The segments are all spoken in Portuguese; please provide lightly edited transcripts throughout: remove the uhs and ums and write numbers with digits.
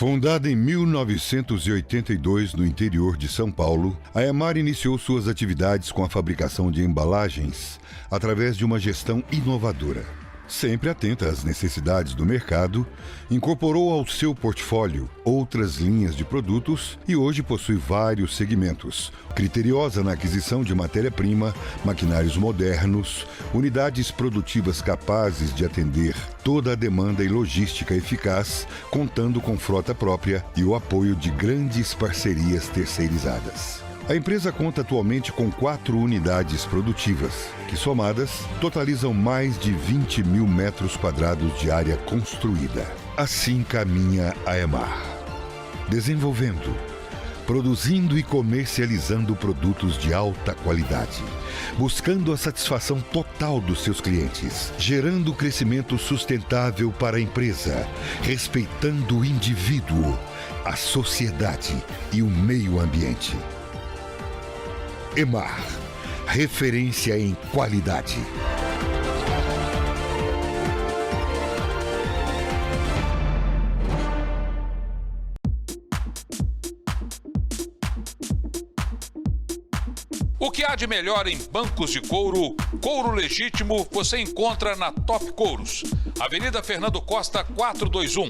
Fundada em 1982 no interior de São Paulo, a Emar iniciou suas atividades com a fabricação de embalagens através de uma gestão inovadora. Sempre atenta às necessidades do mercado, incorporou ao seu portfólio outras linhas de produtos e hoje possui vários segmentos. Criteriosa na aquisição de matéria-prima, maquinários modernos, unidades produtivas capazes de atender toda a demanda e logística eficaz, contando com frota própria e o apoio de grandes parcerias terceirizadas. A empresa conta atualmente com 4 unidades produtivas, que somadas totalizam mais de 20 mil metros quadrados de área construída. Assim caminha a Emar, desenvolvendo, produzindo e comercializando produtos de alta qualidade, buscando a satisfação total dos seus clientes, gerando crescimento sustentável para a empresa, respeitando o indivíduo, a sociedade e o meio ambiente. Emar, referência em qualidade. O que há de melhor em bancos de couro, couro legítimo, você encontra na Top Couros, Avenida Fernando Costa 421.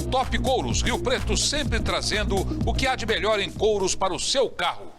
Top Couros, Rio Preto, sempre trazendo o que há de melhor em couros para o seu carro.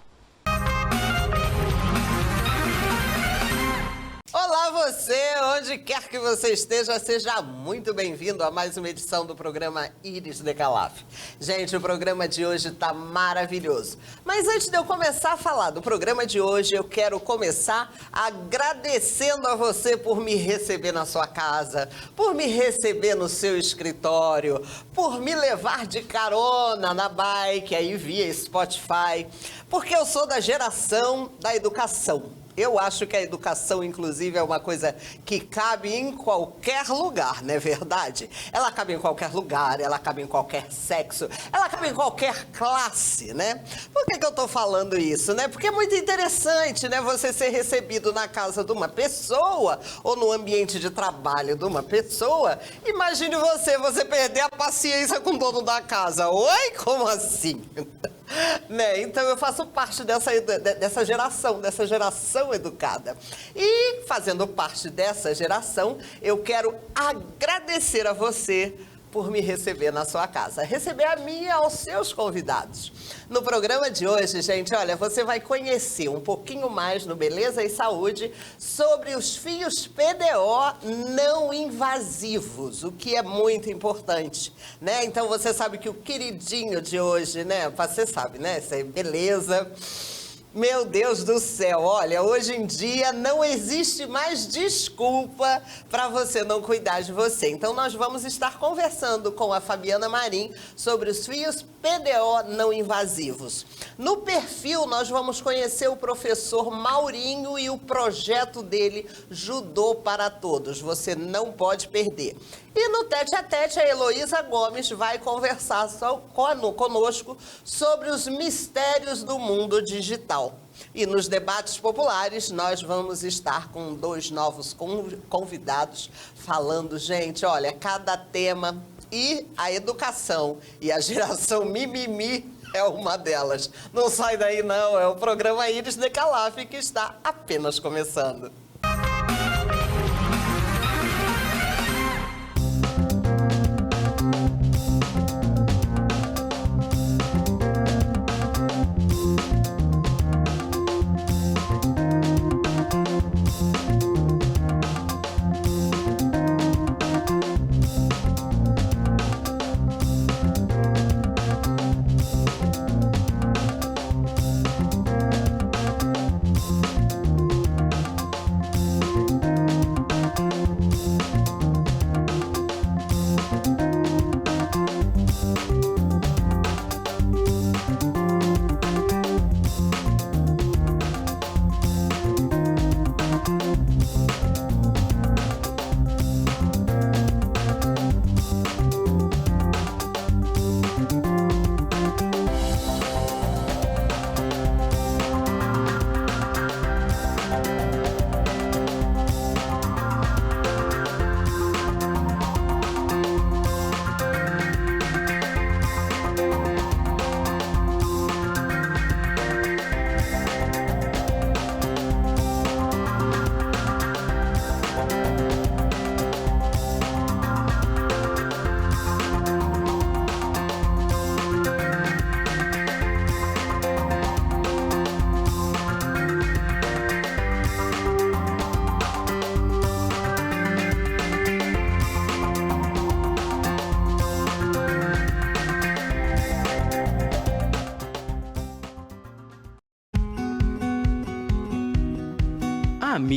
Olá você, onde quer que você esteja, seja muito bem-vindo a mais uma edição do programa Iris Decalaf. Gente, o programa de hoje tá maravilhoso. Mas antes de eu começar a falar do programa de hoje, eu quero começar agradecendo a você por me receber na sua casa, por me receber no seu escritório, por me levar de carona na bike aí via Spotify, porque eu sou da geração da educação. Eu acho que a educação, inclusive, é uma coisa que cabe em qualquer lugar, não é verdade? Ela cabe em qualquer lugar, ela cabe em qualquer sexo, ela cabe em qualquer classe, né? Por que eu tô falando isso, né? Porque é muito interessante, né? Você ser recebido na casa de uma pessoa ou no ambiente de trabalho de uma pessoa. Imagine você perder a paciência com o dono da casa. Oi? Como assim? Né? Então eu faço parte dessa geração educada. E fazendo parte dessa geração, eu quero agradecer a você por me receber na sua casa, receber a mim e aos seus convidados. No programa de hoje, gente, olha, você vai conhecer um pouquinho mais no Beleza e Saúde sobre os fios PDO não invasivos, o que é muito importante, né? Então você sabe que o queridinho de hoje, né? Você sabe, né? Isso aí, beleza. Meu Deus do céu, olha, hoje em dia não existe mais desculpa para você não cuidar de você. Então nós vamos estar conversando com a Fabiana Marim sobre os fios PDO não invasivos. No perfil nós vamos conhecer o professor Maurinho e o projeto dele Judô para Todos. Você não pode perder. E no Tete a Tete, a Heloísa Gomes vai conversar conosco sobre os mistérios do mundo digital. E nos debates populares, nós vamos estar com 2 novos convidados falando, gente, olha, cada tema e a educação e a geração mimimi é uma delas. Não sai daí não, é o programa Iris Decalaf que está apenas começando.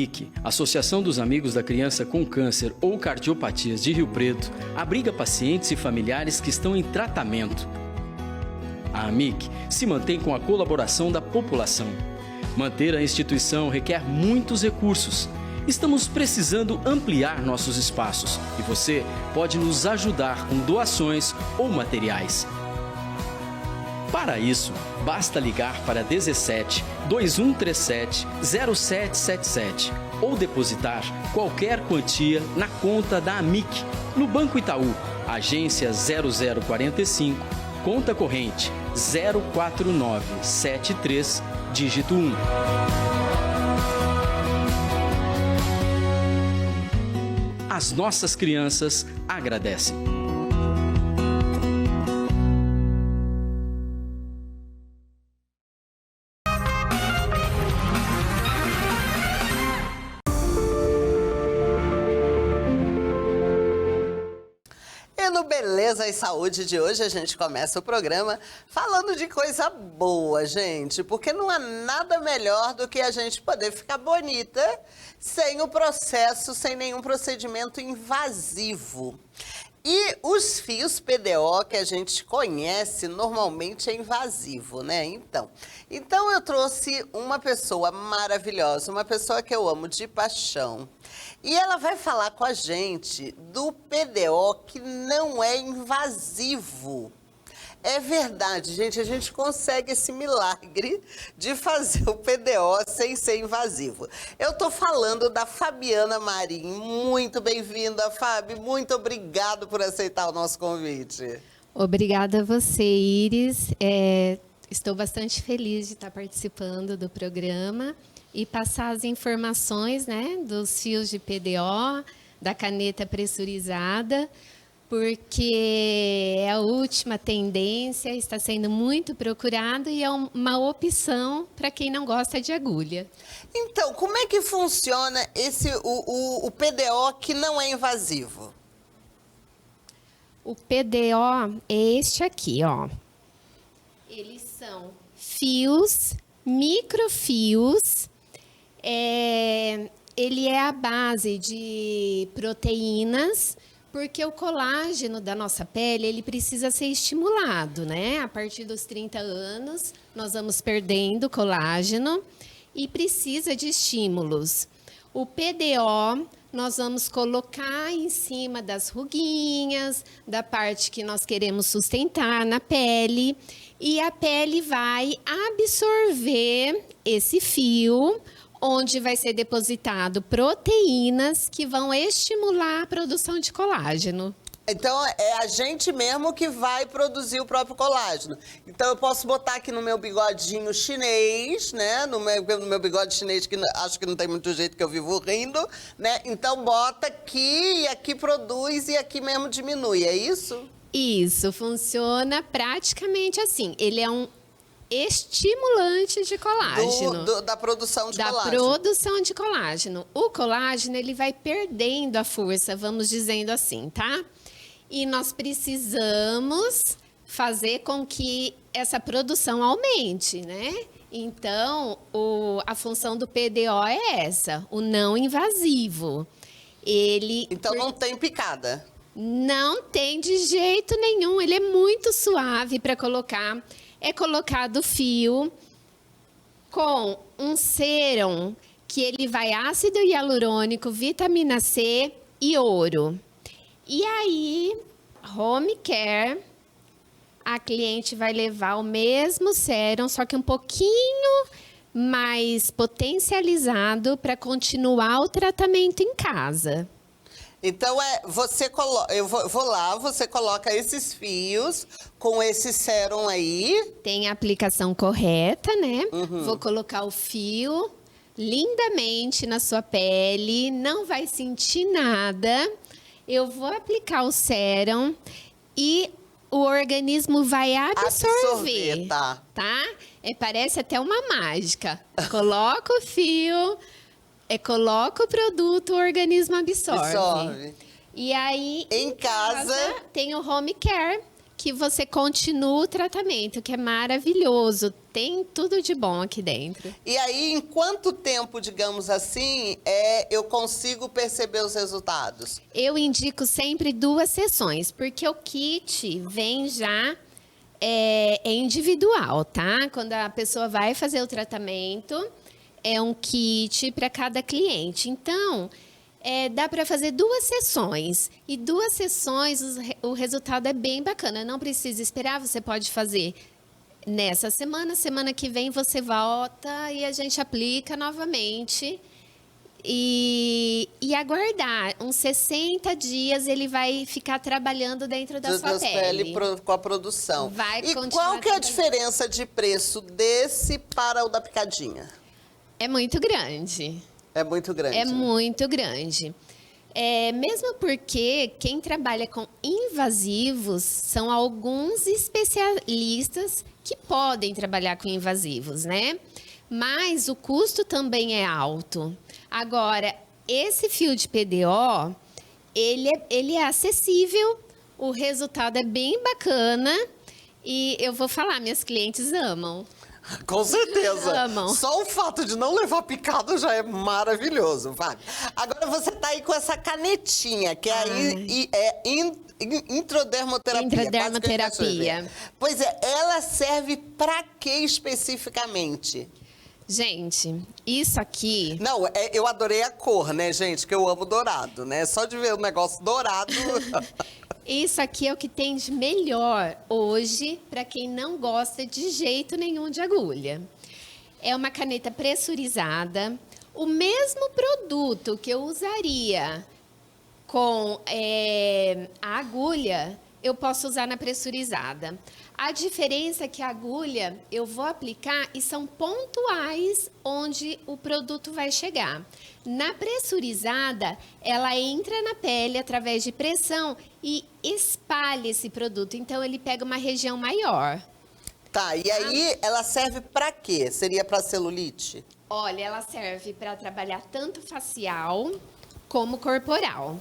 AMIC, Associação dos Amigos da Criança com Câncer ou Cardiopatias de Rio Preto, abriga pacientes e familiares que estão em tratamento. A AMIC se mantém com a colaboração da população. Manter a instituição requer muitos recursos. Estamos precisando ampliar nossos espaços e você pode nos ajudar com doações ou materiais. Para isso, basta ligar para 17 2137 0777 ou depositar qualquer quantia na conta da AMIC, no Banco Itaú, agência 0045, conta corrente 04973, dígito 1. As nossas crianças agradecem. Beleza e Saúde de hoje, a gente começa o programa falando de coisa boa, gente, porque não há nada melhor do que a gente poder ficar bonita sem o processo, sem nenhum procedimento invasivo. E os fios PDO que a gente conhece normalmente é invasivo, né? Então eu trouxe uma pessoa maravilhosa, uma pessoa que eu amo de paixão. E ela vai falar com a gente do PDO que não é invasivo. É verdade, gente, a gente consegue esse milagre de fazer o PDO sem ser invasivo. Eu tô falando da Fabiana Marim. Muito bem-vinda, Fábio. Muito obrigado por aceitar o nosso convite. Obrigada a você, Iris. Estou bastante feliz de estar participando do programa e passar as informações, né, dos fios de PDO, da caneta pressurizada, porque é a última tendência, está sendo muito procurado e é uma opção para quem não gosta de agulha. Então, como é que funciona o PDO que não é invasivo? O PDO é este aqui, ó. Eles são fios, microfios. Ele é a base de proteínas, porque o colágeno da nossa pele, ele precisa ser estimulado, né? A partir dos 30 anos, nós vamos perdendo colágeno e precisa de estímulos. O PDO, nós vamos colocar em cima das ruguinhas, da parte que nós queremos sustentar na pele, e a pele vai absorver esse fio, onde vai ser depositado proteínas que vão estimular a produção de colágeno. Então, é a gente mesmo que vai produzir o próprio colágeno. Então, eu posso botar aqui no meu bigodinho chinês, né? No meu bigode chinês, que acho que não tem muito jeito, que eu vivo rindo, né? Então, bota aqui, e aqui produz, e aqui mesmo diminui, é isso? Isso, funciona praticamente assim. Ele é um estimulante de colágeno. Da produção de colágeno. Da produção de colágeno. O colágeno, ele vai perdendo a força, vamos dizendo assim, tá? E nós precisamos fazer com que essa produção aumente, né? Então, a função do PDO é essa, o não invasivo. Então, não tem picada? Não tem de jeito nenhum, ele é muito suave para colocar. É colocado fio com um sérum que ele vai ácido hialurônico, vitamina C e ouro. E aí, home care, a cliente vai levar o mesmo sérum, só que um pouquinho mais potencializado para continuar o tratamento em casa. Então, eu vou lá, você coloca esses fios com esse sérum aí. Tem a aplicação correta, né? Uhum. Vou colocar o fio lindamente na sua pele, não vai sentir nada. Eu vou aplicar o sérum e o organismo vai absorver, tá? Parece até uma mágica. Coloca o fio... coloca o produto, o organismo absorve. E aí, em casa, tem o home care, que você continua o tratamento, que é maravilhoso. Tem tudo de bom aqui dentro. E aí, em quanto tempo, digamos assim, eu consigo perceber os resultados? Eu indico sempre 2 sessões, porque o kit vem já é individual, tá? Quando a pessoa vai fazer o tratamento, é um kit para cada cliente. Então, dá para fazer 2 sessões. E 2 sessões, o resultado é bem bacana. Não precisa esperar, você pode fazer nessa semana. Semana que vem você volta e a gente aplica novamente. E aguardar. Uns 60 dias ele vai ficar trabalhando dentro da sua pele. Com a produção. Vai e continuar qual que é a trabalhando. diferença de preço desse para o da picadinha? É muito grande. É muito grande. É né? muito grande. Mesmo porque quem trabalha com invasivos são alguns especialistas que podem trabalhar com invasivos, né? Mas o custo também é alto. Agora, esse fio de PDO, ele é acessível, o resultado é bem bacana e eu vou falar, minhas clientes amam. Com certeza. Amam. Só o fato de não levar picado já é maravilhoso, vai. Agora você tá aí com essa canetinha, que é intradermoterapia. Intradermoterapia. Pois é, ela serve para quê especificamente? Gente, isso aqui... Não, eu adorei a cor, né, gente? Que eu amo dourado, né? Só de ver o negócio dourado... Isso aqui é o que tem de melhor hoje para quem não gosta de jeito nenhum de agulha. É uma caneta pressurizada. O mesmo produto que eu usaria com a agulha, eu posso usar na pressurizada. A diferença é que a agulha eu vou aplicar e são pontuais onde o produto vai chegar. Na pressurizada, ela entra na pele através de pressão e espalha esse produto. Então, ele pega uma região maior. Tá, e aí ela serve para quê? Seria para celulite? Olha, ela serve para trabalhar tanto facial como corporal.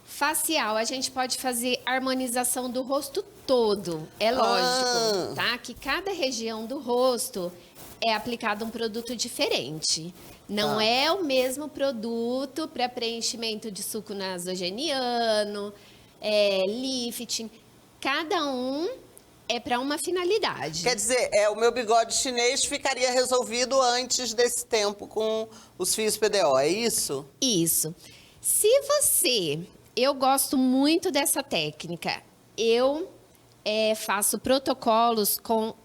Facial, a gente pode fazer harmonização do rosto todo. É lógico, tá? Que cada região do rosto é aplicado um produto diferente. Não é o mesmo produto para preenchimento de suco nasogeniano, lifting. Cada um é para uma finalidade. Quer dizer, o meu bigode chinês ficaria resolvido antes desse tempo com os fios PDO, é isso? Isso. Se você... Eu gosto muito dessa técnica. Eu faço protocolos com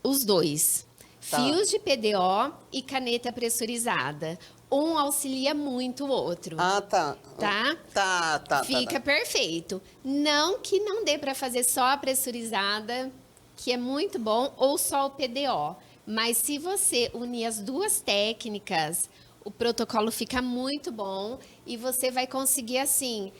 os dois. Tá. Fios de PDO e caneta pressurizada. Um auxilia muito o outro. Ah, tá. Tá? Fica perfeito. Não que não dê para fazer só a pressurizada, que é muito bom, ou só o PDO. Mas se você unir as 2 técnicas, o protocolo fica muito bom e você vai conseguir, assim,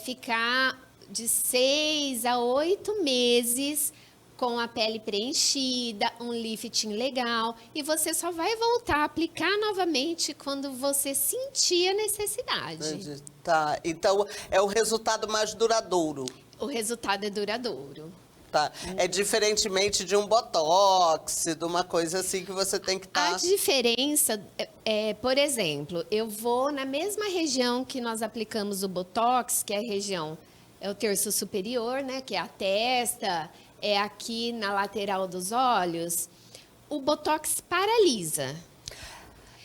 ficar de 6 a 8 meses com a pele preenchida, um lifting legal, e você só vai voltar a aplicar novamente quando você sentir a necessidade. Entendi. Tá, então é o resultado mais duradouro. O resultado é duradouro. Tá. É diferentemente de um botox, de uma coisa assim que você tem que estar... A diferença por exemplo, eu vou na mesma região que nós aplicamos o botox, que é a região, é o terço superior, né, que é a testa, é aqui na lateral dos olhos. O botox paralisa.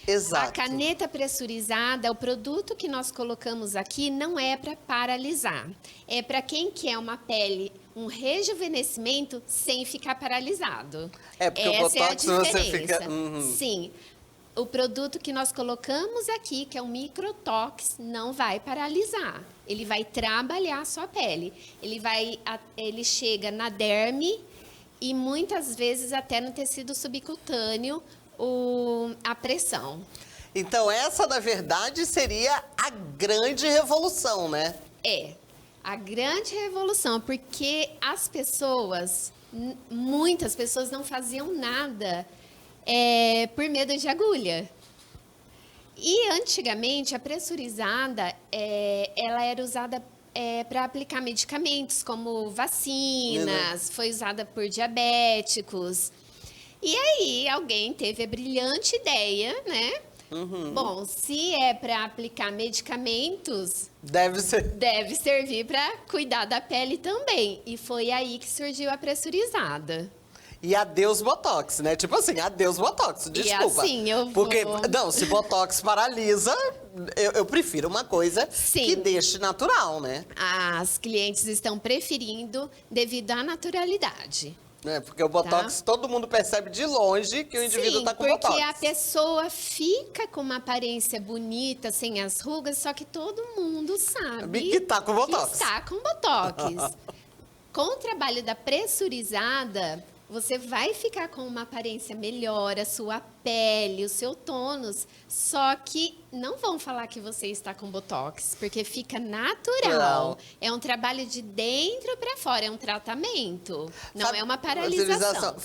Exato. A caneta pressurizada, o produto que nós colocamos aqui não é para paralisar. É para quem quer uma pele, um rejuvenescimento sem ficar paralisado. Porque o botox você fica... Uhum. Sim. O produto que nós colocamos aqui, que é um microtox, não vai paralisar. Ele vai trabalhar a sua pele. Ele chega na derme e muitas vezes até no tecido subcutâneo, a pressão. Então, essa, na verdade, seria a grande revolução, né? A grande revolução, porque as pessoas, muitas pessoas não faziam nada por medo de agulha. E antigamente a pressurizada, ela era usada para aplicar medicamentos como vacinas, foi usada por diabéticos. E aí alguém teve a brilhante ideia, né? Bom, se é para aplicar medicamentos, Deve ser. deve servir para cuidar da pele também. E foi aí que surgiu a pressurizada. E adeus Botox, né? Tipo assim, adeus Botox, desculpa. assim, eu vou- Porque, não, se Botox paralisa, eu prefiro uma coisa Sim. que deixe natural, né? As clientes estão preferindo devido à naturalidade. Porque o Botox, todo mundo percebe de longe que o indivíduo Sim, tá com porque Botox. a pessoa fica com uma aparência bonita, sem as rugas, só que todo mundo sabe Que tá com Botox. que está com Botox. Com o trabalho da pressurizada, você vai ficar com uma aparência melhor, a sua pele, o seu tônus, só que não vão falar que você está com Botox, porque fica natural. Não. É um trabalho de dentro para fora, é um tratamento, não Fab- é uma paralisação.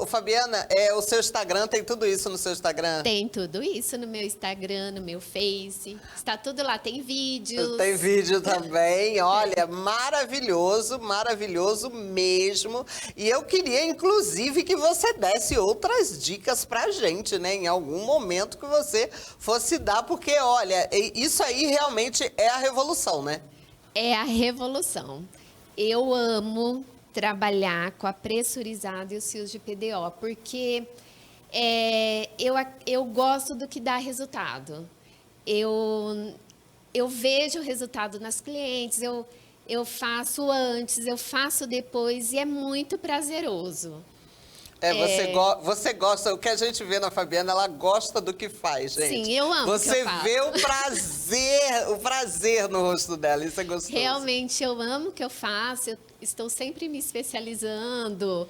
Fabiana, o seu Instagram, tem tudo isso no seu Instagram? Tem tudo isso no meu Instagram, no meu Face. Está tudo lá, tem vídeos. Tem vídeo também, olha, maravilhoso, maravilhoso mesmo. E eu queria, inclusive, que você desse outras dicas pra gente, né? Em algum momento que você fosse dar, porque, olha, isso aí realmente é a revolução, né? É a revolução. Eu amo trabalhar com a pressurizada e os fios de PDO, porque eu gosto do que dá resultado. Eu vejo o resultado nas clientes, eu faço antes, eu faço depois e é muito prazeroso. Você gosta, o que a gente vê na Fabiana, ela gosta do que faz, gente. Sim, eu amo o que Você eu faço. vê o prazer no rosto dela, isso é gostoso. Realmente eu amo o que eu faço, eu estou sempre me especializando.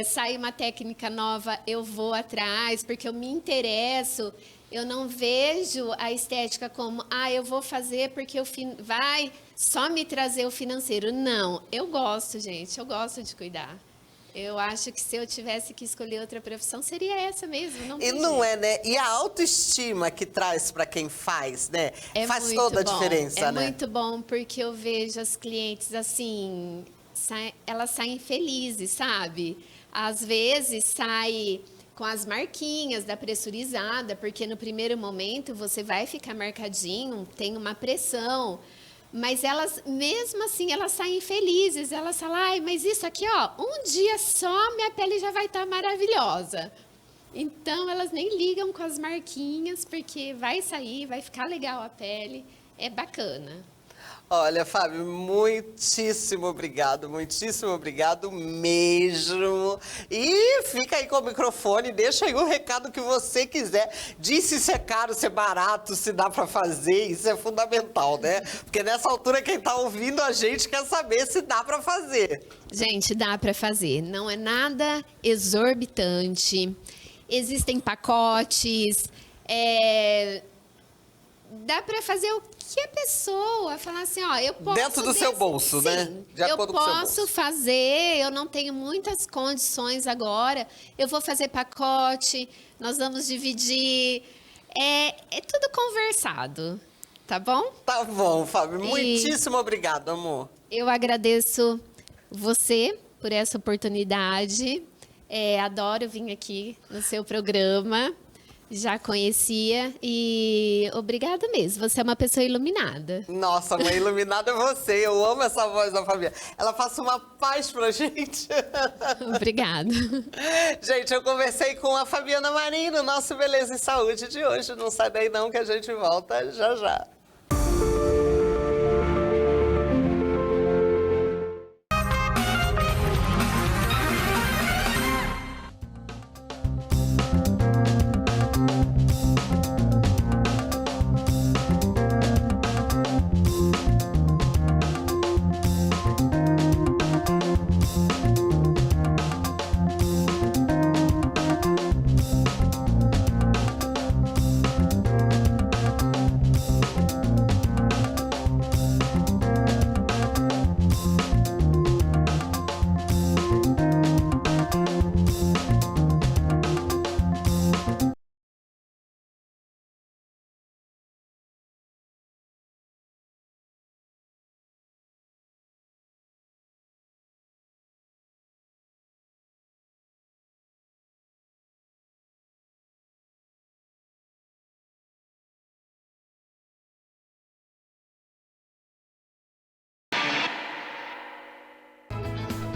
Sai uma técnica nova, eu vou atrás, porque eu me interesso. Eu não vejo a estética como, eu vou fazer porque vai só me trazer o financeiro. Não, eu gosto, gente, eu gosto de cuidar. Eu acho que se eu tivesse que escolher outra profissão, seria essa mesmo. Não E tem não jeito. né? E a autoestima que traz para quem faz, né? Faz muito toda a bom. diferença, né? É muito bom porque eu vejo as clientes assim, elas saem felizes, sabe? Às vezes sai com as marquinhas da pressurizada, porque no primeiro momento você vai ficar marcadinho, tem uma pressão. Mas elas, mesmo assim, elas saem felizes. Elas falam, mas isso aqui, um dia só minha pele já vai estar maravilhosa. Então, elas nem ligam com as marquinhas, porque vai sair, vai ficar legal a pele. É bacana. Olha, Fábio, muitíssimo obrigado mesmo. E fica aí com o microfone, deixa aí o recado que você quiser. Diz se é caro, se é barato, se dá para fazer, isso é fundamental, né? Porque nessa altura quem tá ouvindo a gente quer saber se dá para fazer. Gente, dá para fazer. Não é nada exorbitante. Existem pacotes. Dá para fazer o que a pessoa falar assim, eu posso... Dentro do seu bolso, Sim, né? De acordo com o seu bolso. Eu posso fazer, eu não tenho muitas condições agora, eu vou fazer pacote, nós vamos dividir. É tudo conversado, tá bom? Tá bom, Fábio. Muitíssimo obrigado, amor. Eu agradeço você por essa oportunidade. Adoro vir aqui no seu programa. Já conhecia e obrigada mesmo. Você é uma pessoa iluminada. Nossa, mãe, iluminada é você. Eu amo essa voz da Fabiana. Ela passa uma paz pra gente. Obrigada. Gente, eu conversei com a Fabiana Marinho no nosso Beleza e Saúde de hoje. Não sai daí não que a gente volta já já.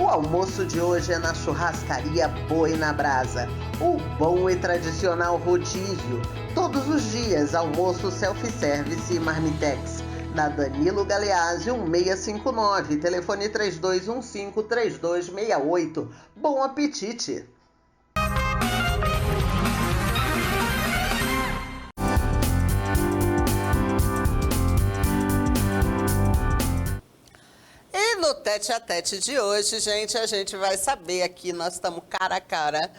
O almoço de hoje é na churrascaria Boi na Brasa. O bom e tradicional rodízio. Todos os dias, almoço self-service e marmitex. Na Danilo Galeazzi, 1659, telefone 3215-3268. Bom apetite! E no Tete a Tete de hoje, gente, a gente vai saber aqui, nós estamos cara a cara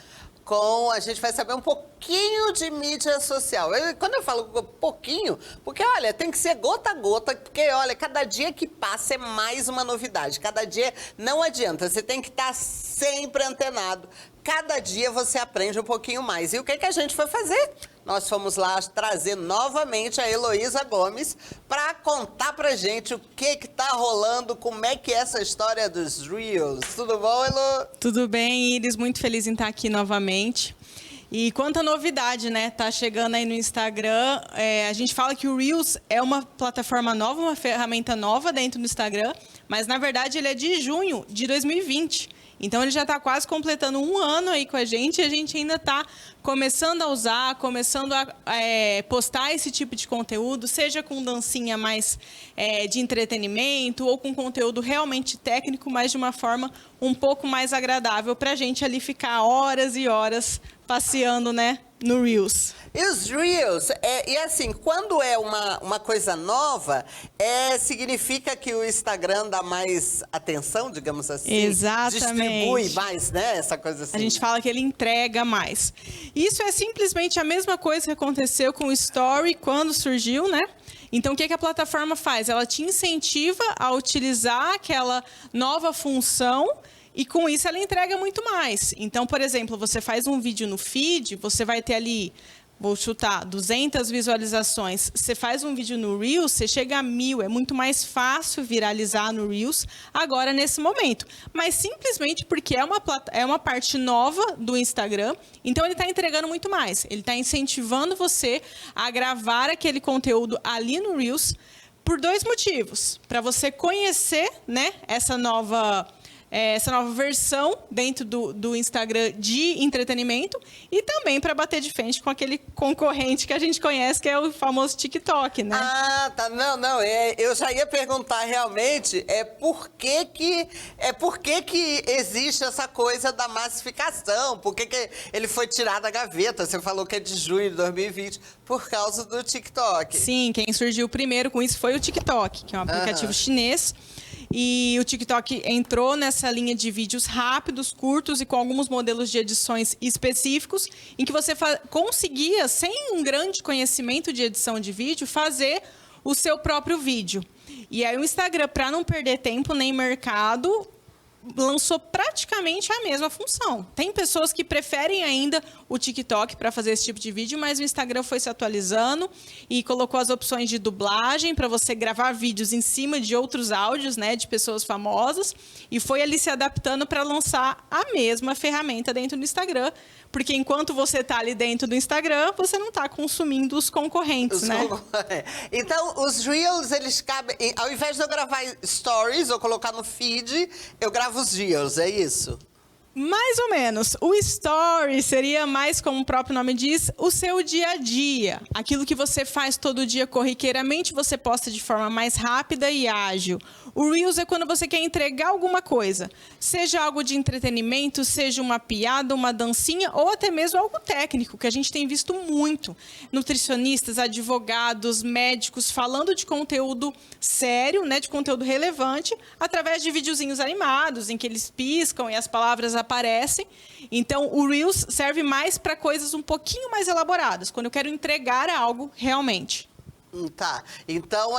a gente vai saber um pouquinho de mídia social. Quando eu falo pouquinho, porque, olha, tem que ser gota a gota, porque, olha, cada dia que passa é mais uma novidade. Cada dia não adianta, você tem que estar sempre antenado. Cada dia você aprende um pouquinho mais. E o que a gente foi fazer? Nós fomos lá trazer novamente a Heloísa Gomes para contar pra gente o que tá rolando, como é que é essa história dos Reels. Tudo bom, Elo? Tudo bem, Iris. Muito feliz em estar aqui novamente. E quanta novidade, né? Tá chegando aí no Instagram. A gente fala que o Reels é uma plataforma nova, uma ferramenta nova dentro do Instagram, mas, na verdade, ele é de junho de 2020. Então, ele já está quase completando um ano aí com a gente e a gente ainda está começando a usar, começando a postar esse tipo de conteúdo, seja com dancinha mais de entretenimento ou com conteúdo realmente técnico, mas de uma forma um pouco mais agradável para a gente ali ficar horas e horas passeando, né, no Reels. E os Reels, e assim, quando é uma coisa nova, significa que o Instagram dá mais atenção, digamos assim? Exatamente. Distribui mais, né? Essa coisa assim. A gente fala que ele entrega mais. Isso é simplesmente a mesma coisa que aconteceu com o Story quando surgiu, né? Então, o que a plataforma faz? Ela te incentiva a utilizar aquela nova função e, com isso, ela entrega muito mais. Então, por exemplo, você faz um vídeo no feed, você vai ter ali, vou chutar, 200 visualizações. Você faz um vídeo no Reels, você chega a 1000. É muito mais fácil viralizar no Reels agora, nesse momento. Mas simplesmente porque é uma parte nova do Instagram, então ele está entregando muito mais. Ele está incentivando você a gravar aquele conteúdo ali no Reels por 2 motivos. Para você conhecer, né, essa nova versão dentro do Instagram de entretenimento e também para bater de frente com aquele concorrente que a gente conhece, que é o famoso TikTok, né? Ah, tá. Não. Eu já ia perguntar realmente por que existe essa coisa da massificação, por que ele foi tirado da gaveta? Você falou que é de junho de 2020 por causa do TikTok. Sim, quem surgiu primeiro com isso foi o TikTok, que é um aplicativo chinês. E o TikTok entrou nessa linha de vídeos rápidos, curtos e com alguns modelos de edições específicos, em que você conseguia, sem um grande conhecimento de edição de vídeo, fazer o seu próprio vídeo. E aí o Instagram, para não perder tempo nem mercado, lançou praticamente a mesma função. Tem pessoas que preferem ainda o TikTok para fazer esse tipo de vídeo, mas o Instagram foi se atualizando e colocou as opções de dublagem para você gravar vídeos em cima de outros áudios, né, de pessoas famosas, e foi ali se adaptando para lançar a mesma ferramenta dentro do Instagram, porque enquanto você está ali dentro do Instagram, você não está consumindo os concorrentes, né? Então, os Reels, eles cabem... Ao invés de eu gravar stories ou colocar no feed, eu gravo os Reels, é isso? Mais ou menos. O story seria mais, como o próprio nome diz, o seu dia a dia. Aquilo que você faz todo dia corriqueiramente, você posta de forma mais rápida e ágil. O Reels é quando você quer entregar alguma coisa. Seja algo de entretenimento, seja uma piada, uma dancinha ou até mesmo algo técnico, que a gente tem visto muito. Nutricionistas, advogados, médicos falando de conteúdo sério, né, de conteúdo relevante, através de videozinhos animados, em que eles piscam e as palavras aparecem. Então, o Reels serve mais para coisas um pouquinho mais elaboradas, quando eu quero entregar algo realmente. Tá. Então,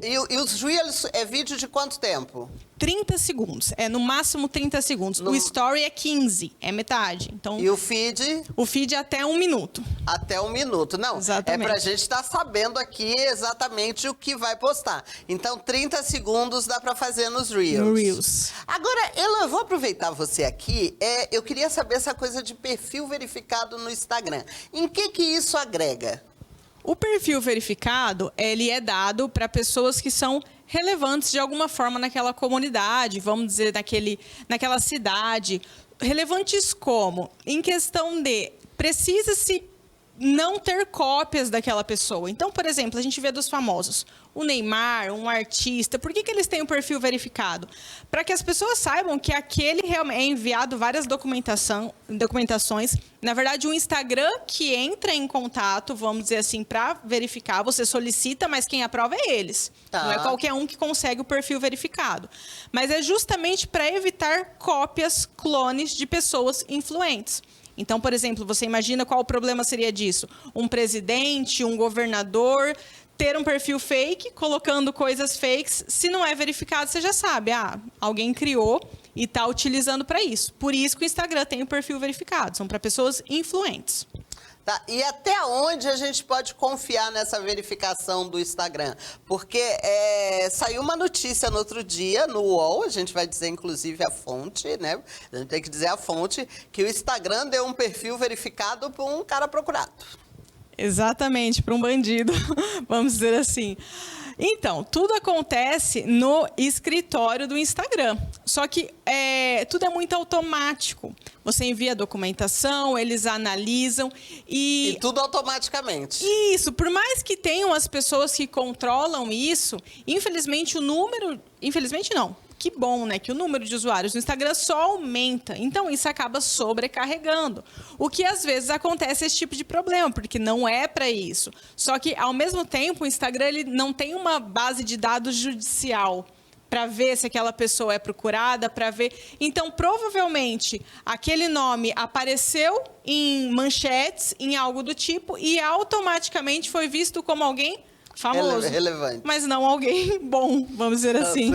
E os Reels é vídeo de quanto tempo? 30 segundos. É no máximo 30 segundos. O Story é 15, é metade. Então, e o feed? O feed é até 1 minuto. Até 1 minuto. Não, exatamente. É pra gente estar sabendo aqui exatamente o que vai postar. Então, 30 segundos dá pra fazer nos Reels. No Reels. Agora, eu vou aproveitar você aqui. Eu queria saber essa coisa de perfil verificado no Instagram. Em que isso agrega? O perfil verificado, ele é dado para pessoas que são relevantes de alguma forma naquela comunidade, vamos dizer, naquela cidade. Relevantes como? Em questão de precisa-se não ter cópias daquela pessoa. Então, por exemplo, a gente vê dos famosos, o Neymar, um artista, por que eles têm um perfil verificado? Para que as pessoas saibam que aquele realmente é enviado várias documentações. Na verdade, o Instagram que entra em contato, vamos dizer assim, para verificar, você solicita, mas quem aprova é eles. Tá. Não é qualquer um que consegue o perfil verificado. Mas é justamente para evitar cópias, clones de pessoas influentes. Então, por exemplo, você imagina qual o problema seria disso? Um presidente, um governador, ter um perfil fake, colocando coisas fakes. Se não é verificado, você já sabe. Alguém criou e está utilizando para isso. Por isso que o Instagram tem o perfil verificado. São para pessoas influentes. Tá, e até onde a gente pode confiar nessa verificação do Instagram? Porque saiu uma notícia no outro dia, no UOL, a gente vai dizer inclusive a fonte, né? A gente tem que dizer a fonte, que o Instagram deu um perfil verificado por um cara procurado. Exatamente, para um bandido, vamos dizer assim. Então, tudo acontece no escritório do Instagram. Só que tudo é muito automático. Você envia a documentação, eles analisam E tudo automaticamente. Isso, por mais que tenham as pessoas que controlam isso, infelizmente o número... Infelizmente não. Que bom, né? Que o número de usuários no Instagram só aumenta. Então, isso acaba sobrecarregando. O que, às vezes, acontece esse tipo de problema, porque não é para isso. Só que, ao mesmo tempo, o Instagram ele não tem uma base de dados judicial para ver se aquela pessoa é procurada, para ver... Então, provavelmente, aquele nome apareceu em manchetes, em algo do tipo, e automaticamente foi visto como alguém famoso. Relevante. Mas não alguém bom, vamos dizer assim.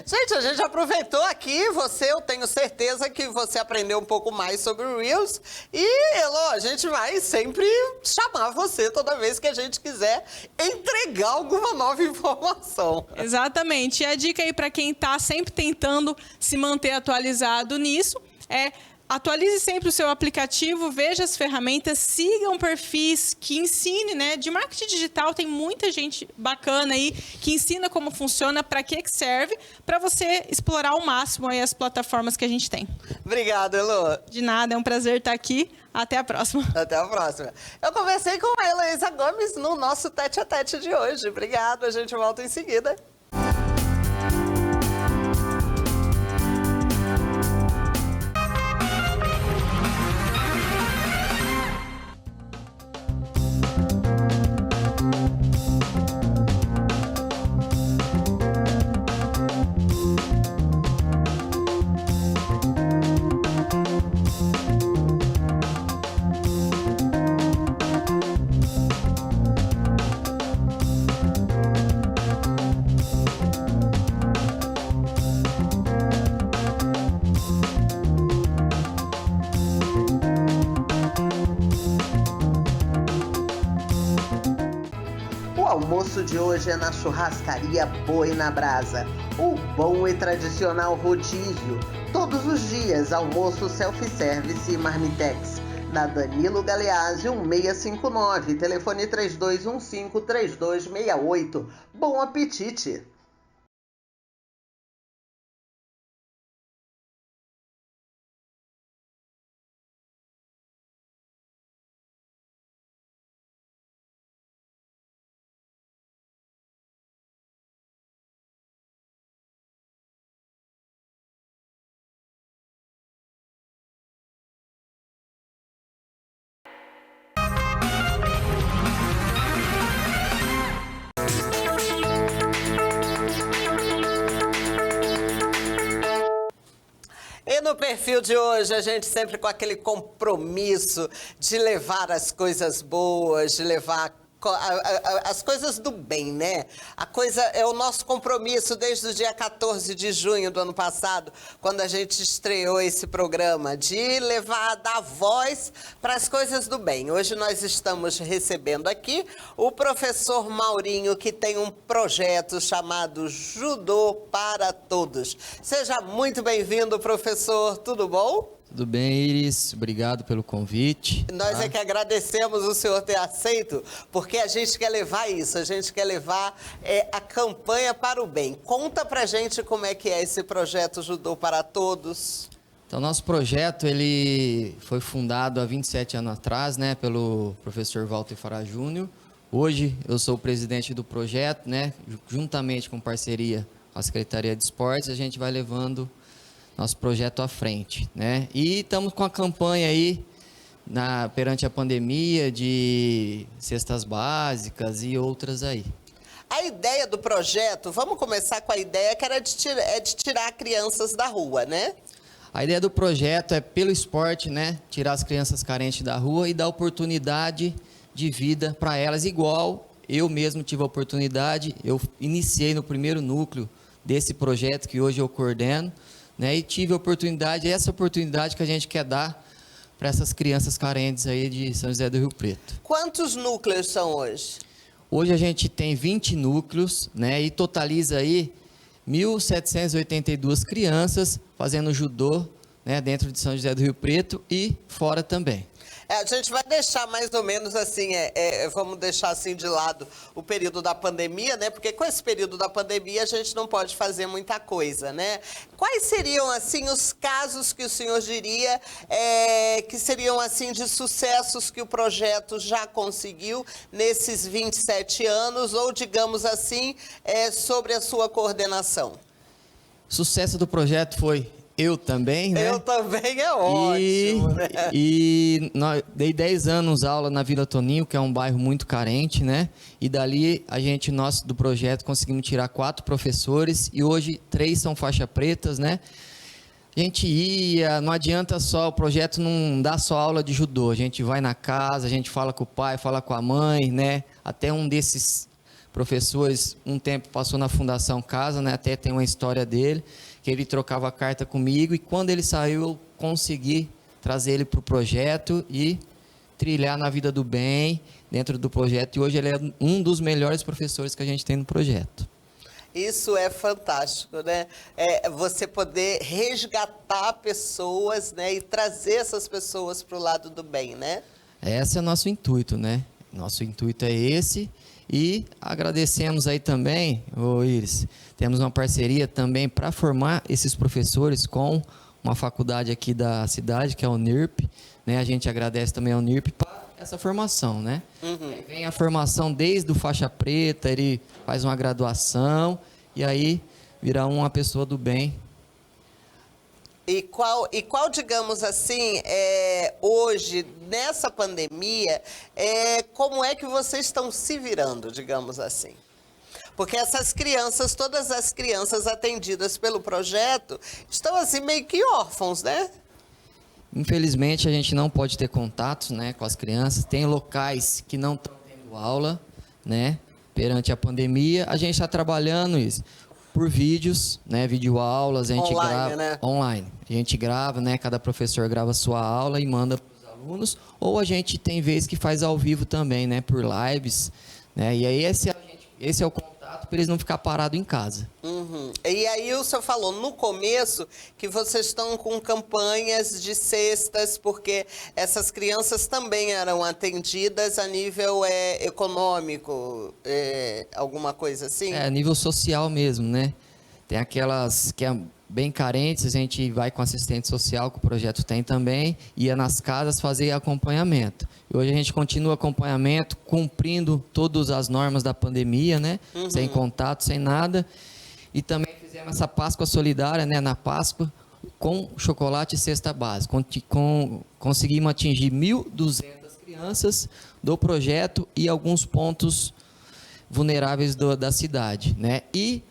Gente, a gente aproveitou aqui, eu tenho certeza que você aprendeu um pouco mais sobre o Reels. E, Elô, a gente vai sempre chamar você toda vez que a gente quiser entregar alguma nova informação. Exatamente. E a dica aí para quem está sempre tentando se manter atualizado nisso é... Atualize sempre o seu aplicativo, veja as ferramentas, sigam perfis que ensine, né? De marketing digital tem muita gente bacana aí que ensina como funciona, para que serve, para você explorar ao máximo aí as plataformas que a gente tem. Obrigada, Elô. De nada, é um prazer estar aqui. Até a próxima. Até a próxima. Eu conversei com a Heloísa Gomes no nosso Tete a Tete de hoje. Obrigada, a gente volta em seguida. O almoço de hoje é na churrascaria Boi na Brasa. O bom e tradicional rodízio. Todos os dias, almoço self-service e marmitex. Na Danilo Galeazzi, 1659, telefone 3215-3268. Bom apetite! E no perfil de hoje, a gente sempre com aquele compromisso de levar as coisas boas, de levar as coisas do bem, né? A coisa é o nosso compromisso desde o dia 14 de junho do ano passado, quando a gente estreou esse programa, de levar, dar voz para as coisas do bem. Hoje nós estamos recebendo aqui o professor Maurinho, que tem um projeto chamado Judô para Todos. Seja muito bem-vindo, professor. Tudo bom? Tudo bem, Iris? Obrigado pelo convite. Nós é que agradecemos o senhor ter aceito, porque a gente quer levar isso, a gente quer levar a campanha para o bem. Conta pra gente como é que é esse projeto Judô para Todos. Então, nosso projeto ele foi fundado há 27 anos atrás, né, pelo professor Walter Fará Júnior. Hoje eu sou o presidente do projeto, né, juntamente com parceria com a Secretaria de Esportes, a gente vai levando nosso projeto à frente, né? E estamos com a campanha aí perante a pandemia de cestas básicas e outras aí. A ideia do projeto, vamos começar com a ideia que era de tirar crianças da rua, né? A ideia do projeto é, pelo esporte, né, tirar as crianças carentes da rua e dar oportunidade de vida para elas, igual eu mesmo tive a oportunidade, eu iniciei no primeiro núcleo desse projeto que hoje eu coordeno, né, e tive a oportunidade, essa oportunidade que a gente quer dar para essas crianças carentes aí de São José do Rio Preto. Quantos núcleos são hoje? Hoje a gente tem 20 núcleos, né, e totaliza aí 1.782 crianças fazendo judô, né, dentro de São José do Rio Preto e fora também. A gente vai deixar mais ou menos assim, vamos deixar assim de lado o período da pandemia, né? Porque com esse período da pandemia a gente não pode fazer muita coisa, né? Quais seriam, assim, os casos que o senhor diria que seriam, assim, de sucessos que o projeto já conseguiu nesses 27 anos, ou, digamos assim, sobre a sua coordenação? O sucesso do projeto foi eu também, né? Eu também é ótimo, né? E dei 10 anos aula na Vila Toninho, que é um bairro muito carente, né? E dali nós do projeto conseguimos tirar 4 professores e hoje 3 são faixa pretas, né? A gente não adianta só, o projeto não dá só aula de judô, a gente vai na casa, a gente fala com o pai, fala com a mãe, né? Até um desses professores, um tempo passou na Fundação Casa, né? Até tem uma história dele, que ele trocava carta comigo e quando ele saiu eu consegui trazer ele para o projeto e trilhar na vida do bem dentro do projeto. E hoje ele é um dos melhores professores que a gente tem no projeto. Isso é fantástico, né? Você poder resgatar pessoas, né? E trazer essas pessoas para o lado do bem, né? Esse é o nosso intuito, né? Nosso intuito é esse. E agradecemos aí também, Iris, temos uma parceria também para formar esses professores com uma faculdade aqui da cidade, que é a Unirp, né? A gente agradece também a Unirp para essa formação, né? Vem a formação desde o faixa preta, ele faz uma graduação e aí vira uma pessoa do bem. E qual, digamos assim, hoje, nessa pandemia, como é que vocês estão se virando, digamos assim? Porque essas crianças, todas as crianças atendidas pelo projeto, estão assim meio que órfãos, né? Infelizmente, a gente não pode ter contatos, né, com as crianças. Tem locais que não estão tendo aula, né, perante a pandemia. A gente está trabalhando isso por vídeos, né, videoaulas, a gente grava né? online. A gente grava, né, cada professor grava a sua aula e manda para os alunos, ou a gente tem vezes que faz ao vivo também, né, por lives, né? E aí esse é o contato para eles não ficar parados em casa. E aí o senhor falou no começo que vocês estão com campanhas de cestas, porque essas crianças também eram atendidas a nível econômico, alguma coisa assim? A nível social mesmo, né? Tem aquelas que é bem carentes, a gente vai com assistente social, que o projeto tem também, ia nas casas fazer acompanhamento. E hoje a gente continua acompanhamento, cumprindo todas as normas da pandemia, né? Sem contato, sem nada. E também fizemos essa Páscoa solidária, né? Na Páscoa, com chocolate e cesta básica. Conseguimos atingir 1.200 crianças do projeto e alguns pontos vulneráveis da cidade, né? E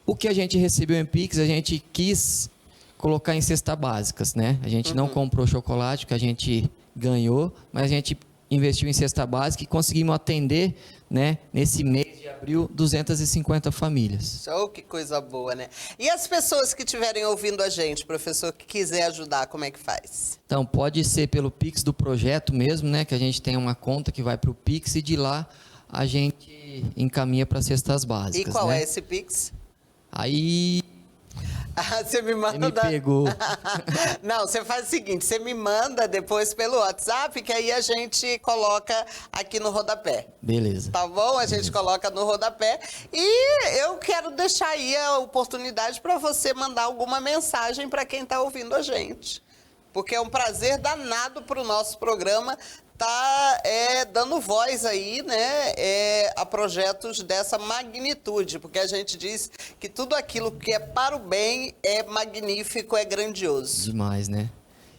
o que a gente recebeu em Pix, a gente quis colocar em cestas básicas, né? A gente não comprou chocolate, que a gente ganhou, mas a gente investiu em cesta básica e conseguimos atender, né, nesse mês de abril, 250 famílias. Oh, que coisa boa, né? E as pessoas que estiverem ouvindo a gente, professor, que quiser ajudar, como é que faz? Então, pode ser pelo Pix do projeto mesmo, né, que a gente tem uma conta que vai para o Pix e de lá a gente encaminha para cestas básicas. E qual né? é esse Pix? Aí Você me manda... Me pegou. Não, você faz o seguinte, você me manda depois pelo WhatsApp, que aí a gente coloca aqui no rodapé. Beleza. Tá bom? A gente coloca no rodapé. E eu quero deixar aí a oportunidade para você mandar alguma mensagem para quem está ouvindo a gente. Porque é um prazer danado para o nosso programa tá dando voz aí, né, a projetos dessa magnitude, porque a gente diz que tudo aquilo que é para o bem é magnífico, é grandioso. Demais, né?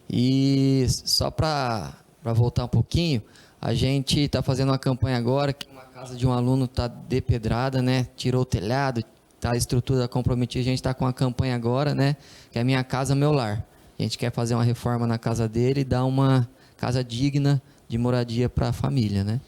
E só para voltar um pouquinho, a gente está fazendo uma campanha agora que uma casa de um aluno está depedrada, né? Tirou o telhado, tá a estrutura comprometida. A gente está com uma campanha agora, né? Que é Minha Casa, Meu Lar. A gente quer fazer uma reforma na casa dele e dar uma casa digna de moradia para a família, né?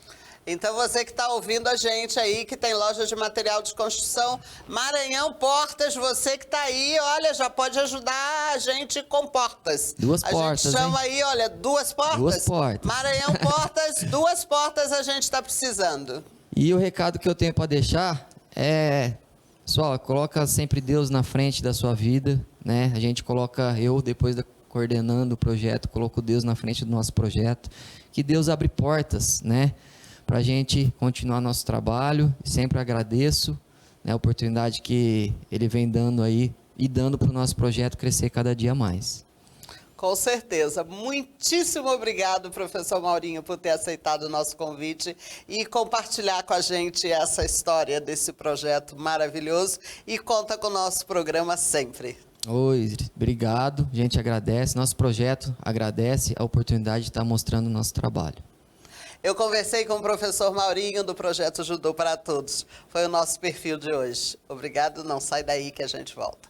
Então você que está ouvindo a gente aí, que tem loja de material de construção, Maranhão Portas, você que está aí, olha, já pode ajudar a gente com portas. Duas portas, a gente chama hein? aí, olha, 2 portas. 2 portas. Maranhão Portas, 2 portas a gente está precisando. E o recado que eu tenho para deixar é, pessoal, coloca sempre Deus na frente da sua vida, né? A gente coloca, depois coordenando o projeto, coloco Deus na frente do nosso projeto, que Deus abre portas, né? Para a gente continuar nosso trabalho. Sempre agradeço, né, a oportunidade que Ele vem dando aí e dando para o nosso projeto crescer cada dia mais. Com certeza. Muitíssimo obrigado, professor Maurinho, por ter aceitado o nosso convite e compartilhar com a gente essa história desse projeto maravilhoso. E conta com o nosso programa sempre. Oi, obrigado. A gente agradece. Nosso projeto agradece a oportunidade de estar mostrando o nosso trabalho. Eu conversei com o professor Maurinho do Projeto Judô para Todos. Foi o nosso perfil de hoje. Obrigado, não sai daí que a gente volta.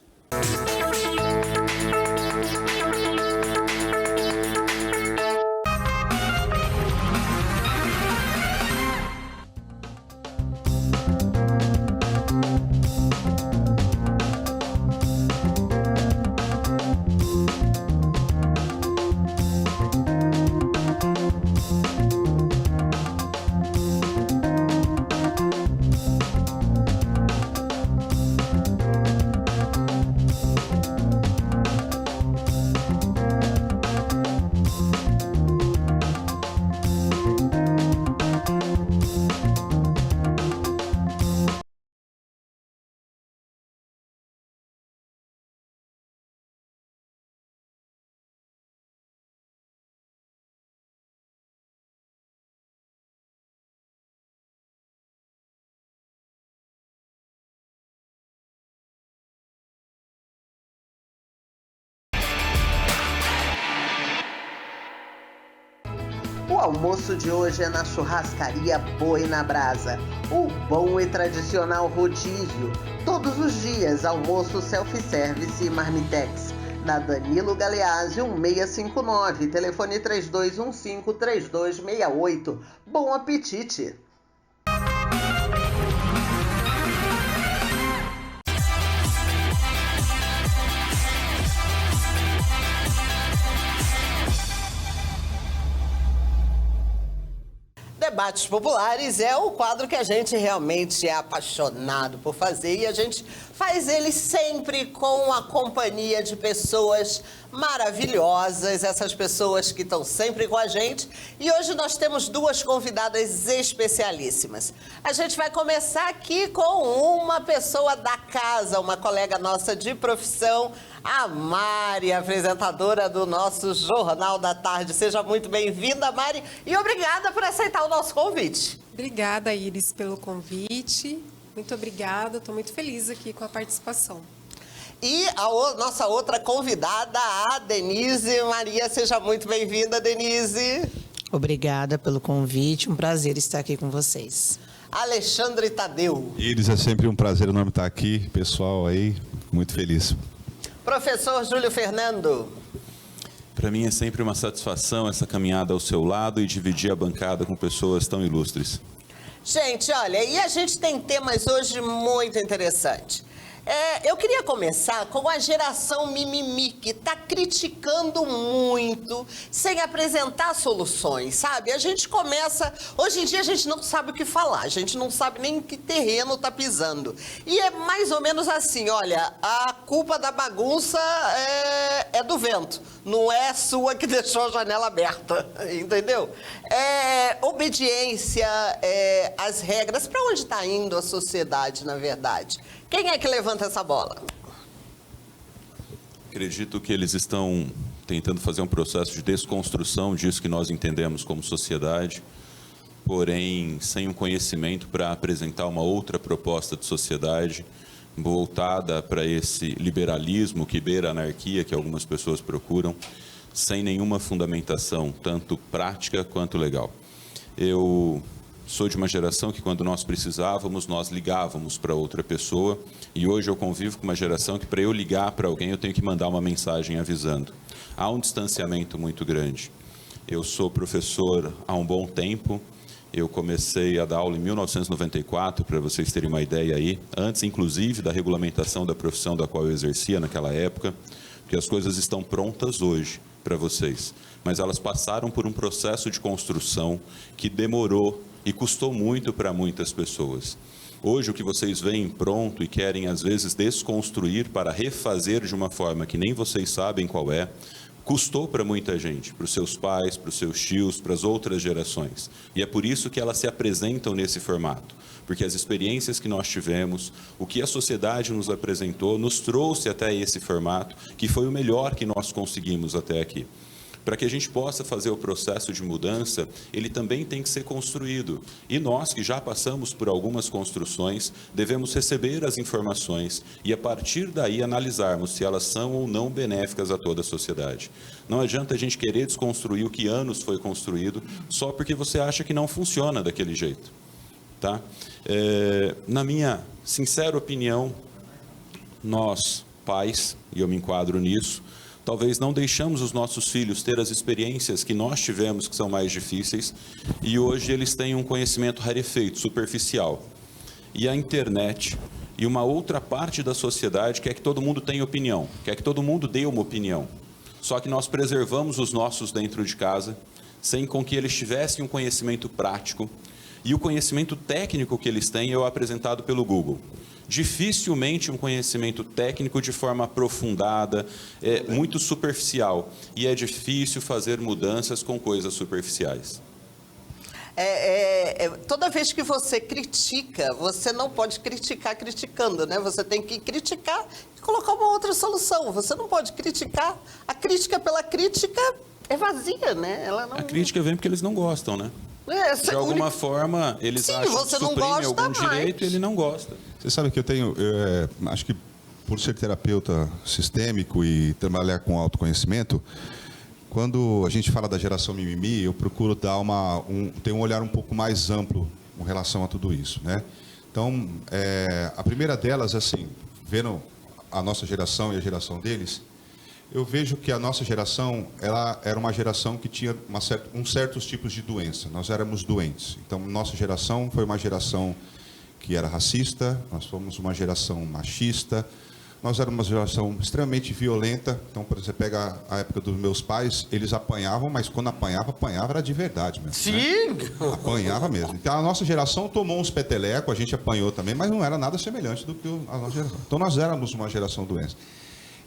O almoço de hoje é na churrascaria Boi na Brasa. O bom e tradicional rodízio. Todos os dias, almoço self-service e marmitex. Na Danilo Galeazzi, 1659, telefone 3215-3268. Bom apetite! Debates Populares é o quadro que a gente realmente é apaixonado por fazer e a gente faz ele sempre com a companhia de pessoas maravilhosas, essas pessoas que estão sempre com a gente. E hoje nós temos 2 convidadas especialíssimas. A gente vai começar aqui com uma pessoa da casa, uma colega nossa de profissão, a Mari, apresentadora do nosso Jornal da Tarde. Seja muito bem-vinda, Mari, e obrigada por aceitar o nosso convite. Obrigada, Iris, pelo convite. Muito obrigada, estou muito feliz aqui com a participação. E a nossa outra convidada, a Denise Maria. Seja muito bem-vinda, Denise. Obrigada pelo convite, um prazer estar aqui com vocês. Alexandre Tadeu. Iris, é sempre um prazer enorme estar aqui, pessoal aí, muito feliz. Professor Júlio Fernando. Para mim é sempre uma satisfação essa caminhada ao seu lado e dividir a bancada com pessoas tão ilustres. Gente, olha, e a gente tem temas hoje muito interessantes. Eu queria começar com a geração mimimi, que está criticando muito, sem apresentar soluções, sabe? A gente começa... Hoje em dia a gente não sabe o que falar, a gente não sabe nem em que terreno está pisando. E é mais ou menos assim, olha, a culpa da bagunça é do vento, não é sua que deixou a janela aberta, entendeu? Obediência às regras. Para onde está indo a sociedade, na verdade? Quem é que levanta essa bola? Acredito que eles estão tentando fazer um processo de desconstrução disso que nós entendemos como sociedade, porém sem um conhecimento para apresentar uma outra proposta de sociedade voltada para esse liberalismo que beira a anarquia que algumas pessoas procuram, sem nenhuma fundamentação, tanto prática quanto legal. Eu sou de uma geração que, quando nós precisávamos, nós ligávamos para outra pessoa, e hoje eu convivo com uma geração que, para eu ligar para alguém, eu tenho que mandar uma mensagem avisando. Há um distanciamento muito grande. Eu sou professor há um bom tempo, eu comecei a dar aula em 1994, para vocês terem uma ideia aí, antes, inclusive, da regulamentação da profissão da qual eu exercia naquela época, porque as coisas estão prontas hoje para vocês, mas elas passaram por um processo de construção que demorou e custou muito para muitas pessoas. Hoje, o que vocês veem pronto e querem, às vezes, desconstruir para refazer de uma forma que nem vocês sabem qual é, custou para muita gente, para os seus pais, para os seus tios, para as outras gerações. E é por isso que elas se apresentam nesse formato. Porque as experiências que nós tivemos, o que a sociedade nos apresentou, nos trouxe até esse formato, que foi o melhor que nós conseguimos até aqui. Para que a gente possa fazer o processo de mudança, ele também tem que ser construído. E nós, que já passamos por algumas construções, devemos receber as informações e, a partir daí, analisarmos se elas são ou não benéficas a toda a sociedade. Não adianta a gente querer desconstruir o que anos foi construído só porque você acha que não funciona daquele jeito. Tá? Na minha sincera opinião, nós, pais, e eu me enquadro nisso, talvez não deixamos os nossos filhos ter as experiências que nós tivemos, que são mais difíceis, e hoje eles têm um conhecimento rarefeito, superficial. E a internet e uma outra parte da sociedade quer que todo mundo tenha opinião, quer que todo mundo dê uma opinião. Só que nós preservamos os nossos dentro de casa, sem com que eles tivessem um conhecimento prático, e o conhecimento técnico que eles têm é o apresentado pelo Google. Dificilmente um conhecimento técnico de forma aprofundada, muito superficial. E é difícil fazer mudanças com coisas superficiais. Toda vez que você critica, você não pode criticar criticando, né? Você tem que criticar e colocar uma outra solução. Você não pode criticar. A crítica pela crítica é vazia, né? Ela não... A crítica vem porque eles não gostam, né? De alguma forma, eles acham que suprime algum direito e ele não gosta. Você sabe que eu tenho, acho que por ser terapeuta sistêmico e trabalhar com autoconhecimento, quando a gente fala da geração mimimi, eu procuro dar ter um olhar um pouco mais amplo com relação a tudo isso, né? Então, a primeira delas, assim, vendo a nossa geração e a geração deles, eu vejo que a nossa geração, ela era uma geração que tinha certos tipos de doença. Nós éramos doentes. Então, nossa geração foi uma geração que era racista, nós fomos uma geração machista, nós éramos uma geração extremamente violenta. Então, por exemplo, você pega a época dos meus pais, eles apanhavam, mas quando apanhava era de verdade mesmo. Sim! Né? Apanhava mesmo. Então, a nossa geração tomou uns petelecos, a gente apanhou também, mas não era nada semelhante do que a nossa geração. Então, nós éramos uma geração doente.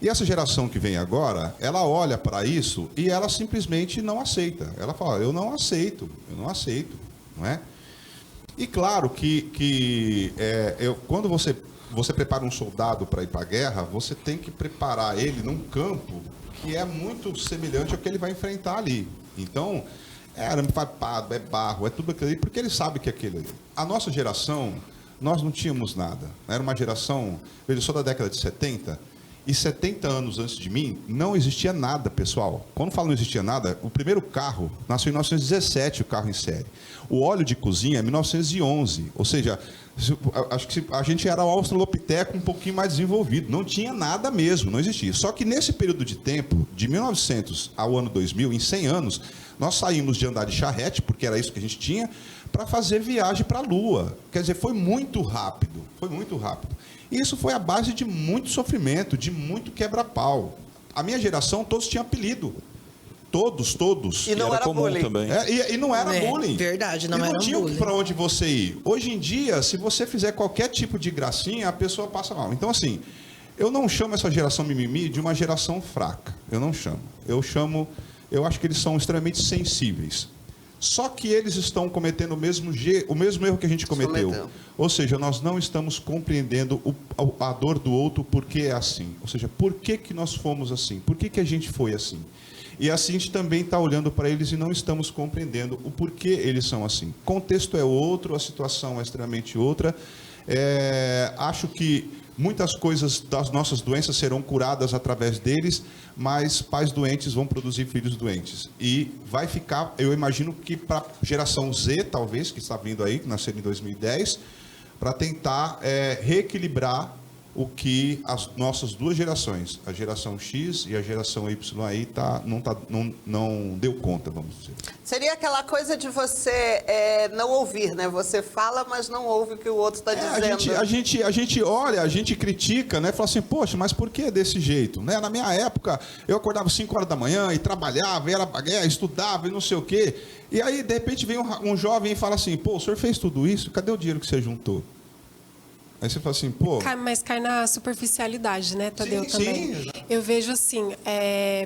E essa geração que vem agora, ela olha para isso e ela simplesmente não aceita. Ela fala, eu não aceito, não é? E claro que quando você prepara um soldado para ir para a guerra, você tem que preparar ele num campo que é muito semelhante ao que ele vai enfrentar ali. Então, é arame farpado, é barro, é tudo aquilo ali, porque ele sabe que é aquilo ali. A nossa geração, nós não tínhamos nada. Era uma geração, veja, só da década de 70, e 70 anos antes de mim, não existia nada, pessoal. Quando falo não existia nada, o primeiro carro nasceu em 1917, o carro em série. O óleo de cozinha é 1911. Ou seja, acho que a gente era o australopiteco um pouquinho mais desenvolvido. Não tinha nada mesmo, não existia. Só que nesse período de tempo, de 1900 ao ano 2000, em 100 anos, nós saímos de andar de charrete, porque era isso que a gente tinha, para fazer viagem para a Lua. Quer dizer, foi muito rápido, foi muito rápido. E isso foi a base de muito sofrimento, de muito quebra-pau. A minha geração, todos tinham apelido. Todos. E não era comum bullying. também. E não era bullying. Verdade, não era não tinha bullying. para onde você ir. Hoje em dia, se você fizer qualquer tipo de gracinha, a pessoa passa mal. Então, assim, eu não chamo essa geração mimimi de uma geração fraca. Eu não chamo. Eu acho que eles são extremamente sensíveis. Só que eles estão cometendo o mesmo erro que a gente cometeu. Ou seja, nós não estamos compreendendo a dor do outro porque é assim. Ou seja, por que nós fomos assim? Por que a gente foi assim? E assim a gente também está olhando para eles e não estamos compreendendo o porquê eles são assim. O contexto é outro, a situação é extremamente outra. Acho que muitas coisas das nossas doenças serão curadas através deles, mas pais doentes vão produzir filhos doentes. E vai ficar, eu imagino que para a geração Z, talvez, que está vindo aí, que nasceu em 2010, para tentar reequilibrar o que as nossas duas gerações, a geração X e a geração Y aí, não deu conta, vamos dizer. Seria aquela coisa de você não ouvir, né? Você fala, mas não ouve o que o outro está dizendo. A gente olha, a gente critica, né? Fala assim, poxa, mas por que desse jeito? Né? Na minha época, eu acordava 5 horas da manhã e trabalhava, estudava e não sei o quê. E aí, de repente, vem um jovem e fala assim, pô, o senhor fez tudo isso? Cadê o dinheiro que você juntou? Aí você fala assim, pô... Mas cai na superficialidade, né, Tadeu, também. Sim. Eu vejo assim,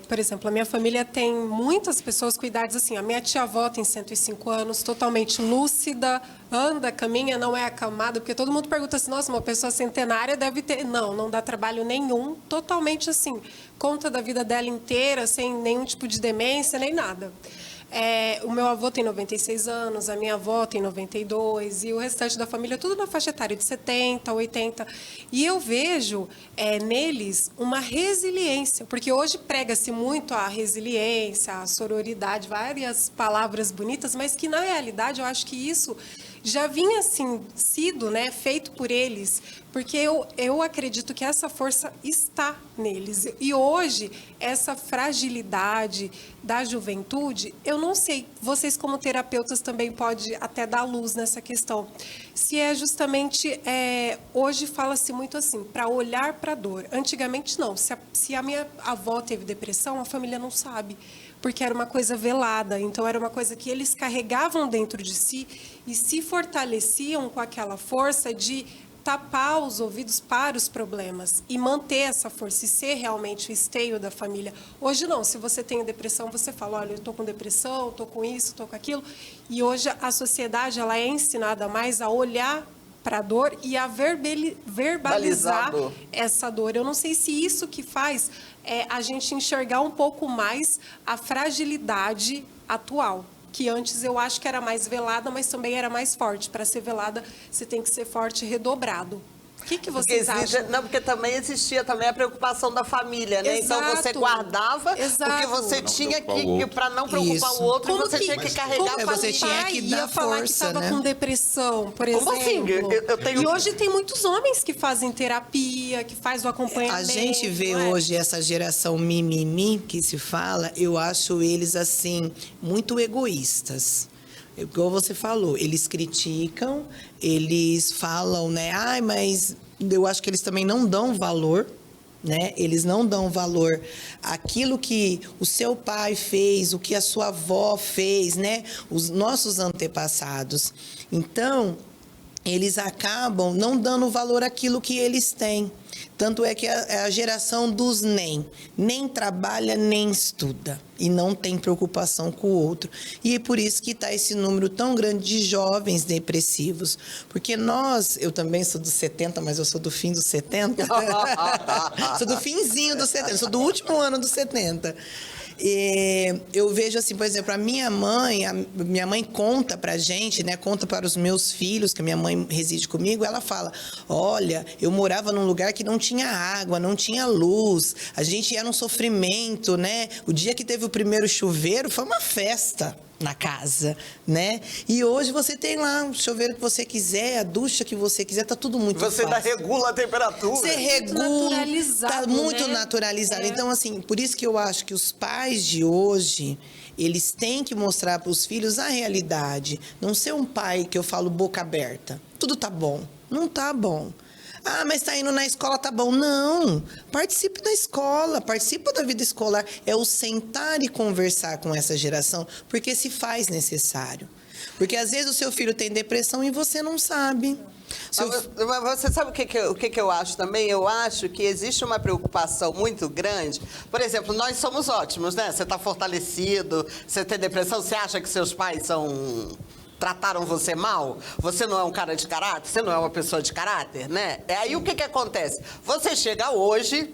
por exemplo, a minha família tem muitas pessoas com idades assim. A minha tia-avó tem 105 anos, totalmente lúcida, anda, caminha, não é acamada, porque todo mundo pergunta assim, nossa, uma pessoa centenária deve ter... Não dá trabalho nenhum, totalmente assim, conta da vida dela inteira, sem nenhum tipo de demência, nem nada. O meu avô tem 96 anos, a minha avó tem 92, e o restante da família, tudo na faixa etária de 70, 80. E eu vejo neles uma resiliência, porque hoje prega-se muito a resiliência, a sororidade, várias palavras bonitas, mas que, na realidade, eu acho que isso já vinha assim, sido, né, feito por eles, porque eu acredito que essa força está neles. E hoje, essa fragilidade da juventude, eu não sei, vocês como terapeutas também podem até dar luz nessa questão. Se é justamente, hoje fala-se muito assim, para olhar para a dor. Antigamente não, se a minha avó teve depressão, a família não sabe, porque era uma coisa velada, então era uma coisa que eles carregavam dentro de si e se fortaleciam com aquela força de tapar os ouvidos para os problemas e manter essa força e ser realmente o esteio da família. Hoje não, se você tem depressão, você fala, olha, eu estou com depressão, estou com isso, estou com aquilo. E hoje a sociedade ela é ensinada mais a olhar para a dor e a verbalizar essa dor. Eu não sei se isso que faz a gente enxergar um pouco mais a fragilidade atual, que antes eu acho que era mais velada, mas também era mais forte. Para ser velada, você tem que ser forte redobrado. O que vocês acham? Não, porque também existia também a preocupação da família, né? Exato. Então você guardava, porque você tinha que, para não preocupar o outro, você tinha que carregar a família. Você tinha que dar falar força, que estava né? com depressão, por exemplo. Como assim? Eu tenho... E hoje tem muitos homens que fazem terapia, que fazem o acompanhamento. A gente vê hoje essa geração mimimi que se fala, eu acho eles assim muito egoístas. Igual você falou, eles criticam, eles falam, né? Ai, mas eu acho que eles também não dão valor, né? Eles não dão valor àquilo que o seu pai fez, o que a sua avó fez, né? Os nossos antepassados. Então, eles acabam não dando valor àquilo que eles têm. Tanto é que a geração dos nem trabalha, nem estuda. E não tem preocupação com o outro. E é por isso que está esse número tão grande de jovens depressivos. Porque eu também sou dos 70, mas eu sou do fim dos 70. Sou do finzinho dos 70, sou do último ano dos 70. Eu vejo assim, por exemplo, a minha mãe conta pra gente, né? Conta para os meus filhos, que a minha mãe reside comigo, ela fala, olha, eu morava num lugar que não tinha água, não tinha luz, a gente era um sofrimento, né? O dia que teve o primeiro chuveiro foi uma festa na casa, né? E hoje você tem lá o chuveiro que você quiser, a ducha que você quiser, tá tudo muito fácil. Você ainda regula a temperatura. Você regula, tá muito né? naturalizado. Então, assim, por isso que eu acho que os pais de hoje, eles têm que mostrar para os filhos a realidade. Não ser um pai que eu falo boca aberta. Tudo tá bom. Não tá bom. Ah, mas está indo na escola, tá bom. Não, participe da escola, participe da vida escolar. É o sentar e conversar com essa geração, porque se faz necessário. Porque às vezes o seu filho tem depressão e você não sabe. Mas você sabe o que eu acho também? Eu acho que existe uma preocupação muito grande. Por exemplo, nós somos ótimos, né? Você está fortalecido, você tem depressão, você acha que seus pais trataram você mal? Você não é um cara de caráter? Você não é uma pessoa de caráter, né? Aí o que acontece? Você chega hoje,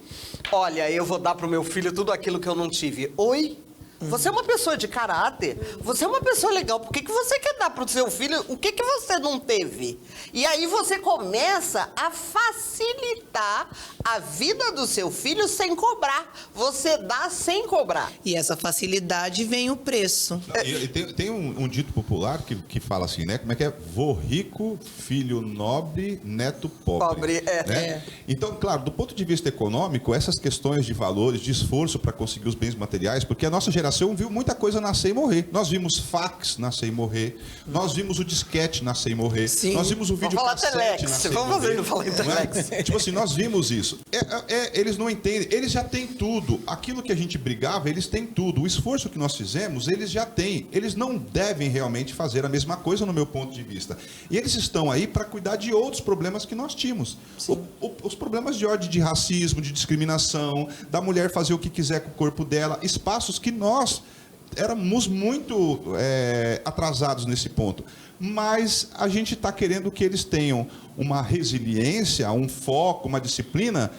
olha, eu vou dar pro meu filho tudo aquilo que eu não tive. Oi? Você é uma pessoa de caráter, você é uma pessoa legal, por que você quer dar pro seu filho o que você não teve? E aí você começa a facilitar a vida do seu filho sem cobrar. Você dá sem cobrar. E essa facilidade vem o preço. E tem um dito popular que fala assim, né? Como é que é? Vô rico, filho nobre, neto pobre. Né? Então, claro, do ponto de vista econômico, essas questões de valores, de esforço para conseguir os bens materiais, porque a nossa geração viu muita coisa nascer e morrer. Nós vimos fax nascer e morrer. Nós vimos o disquete nascer e morrer. Sim. Nós vimos o videocassete nascer e morrer. Vamos falar em telex. Tipo assim, nós vimos isso. Eles não entendem. Eles já têm tudo. Aquilo que a gente brigava, eles têm tudo. O esforço que nós fizemos, eles já têm. Eles não devem realmente fazer a mesma coisa, no meu ponto de vista. E eles estão aí para cuidar de outros problemas que nós tínhamos. Os problemas de ordem de racismo, de discriminação, da mulher fazer o que quiser com o corpo dela, espaços que nós éramos muito atrasados nesse ponto. Mas a gente está querendo que eles tenham uma resiliência, um foco, uma disciplina,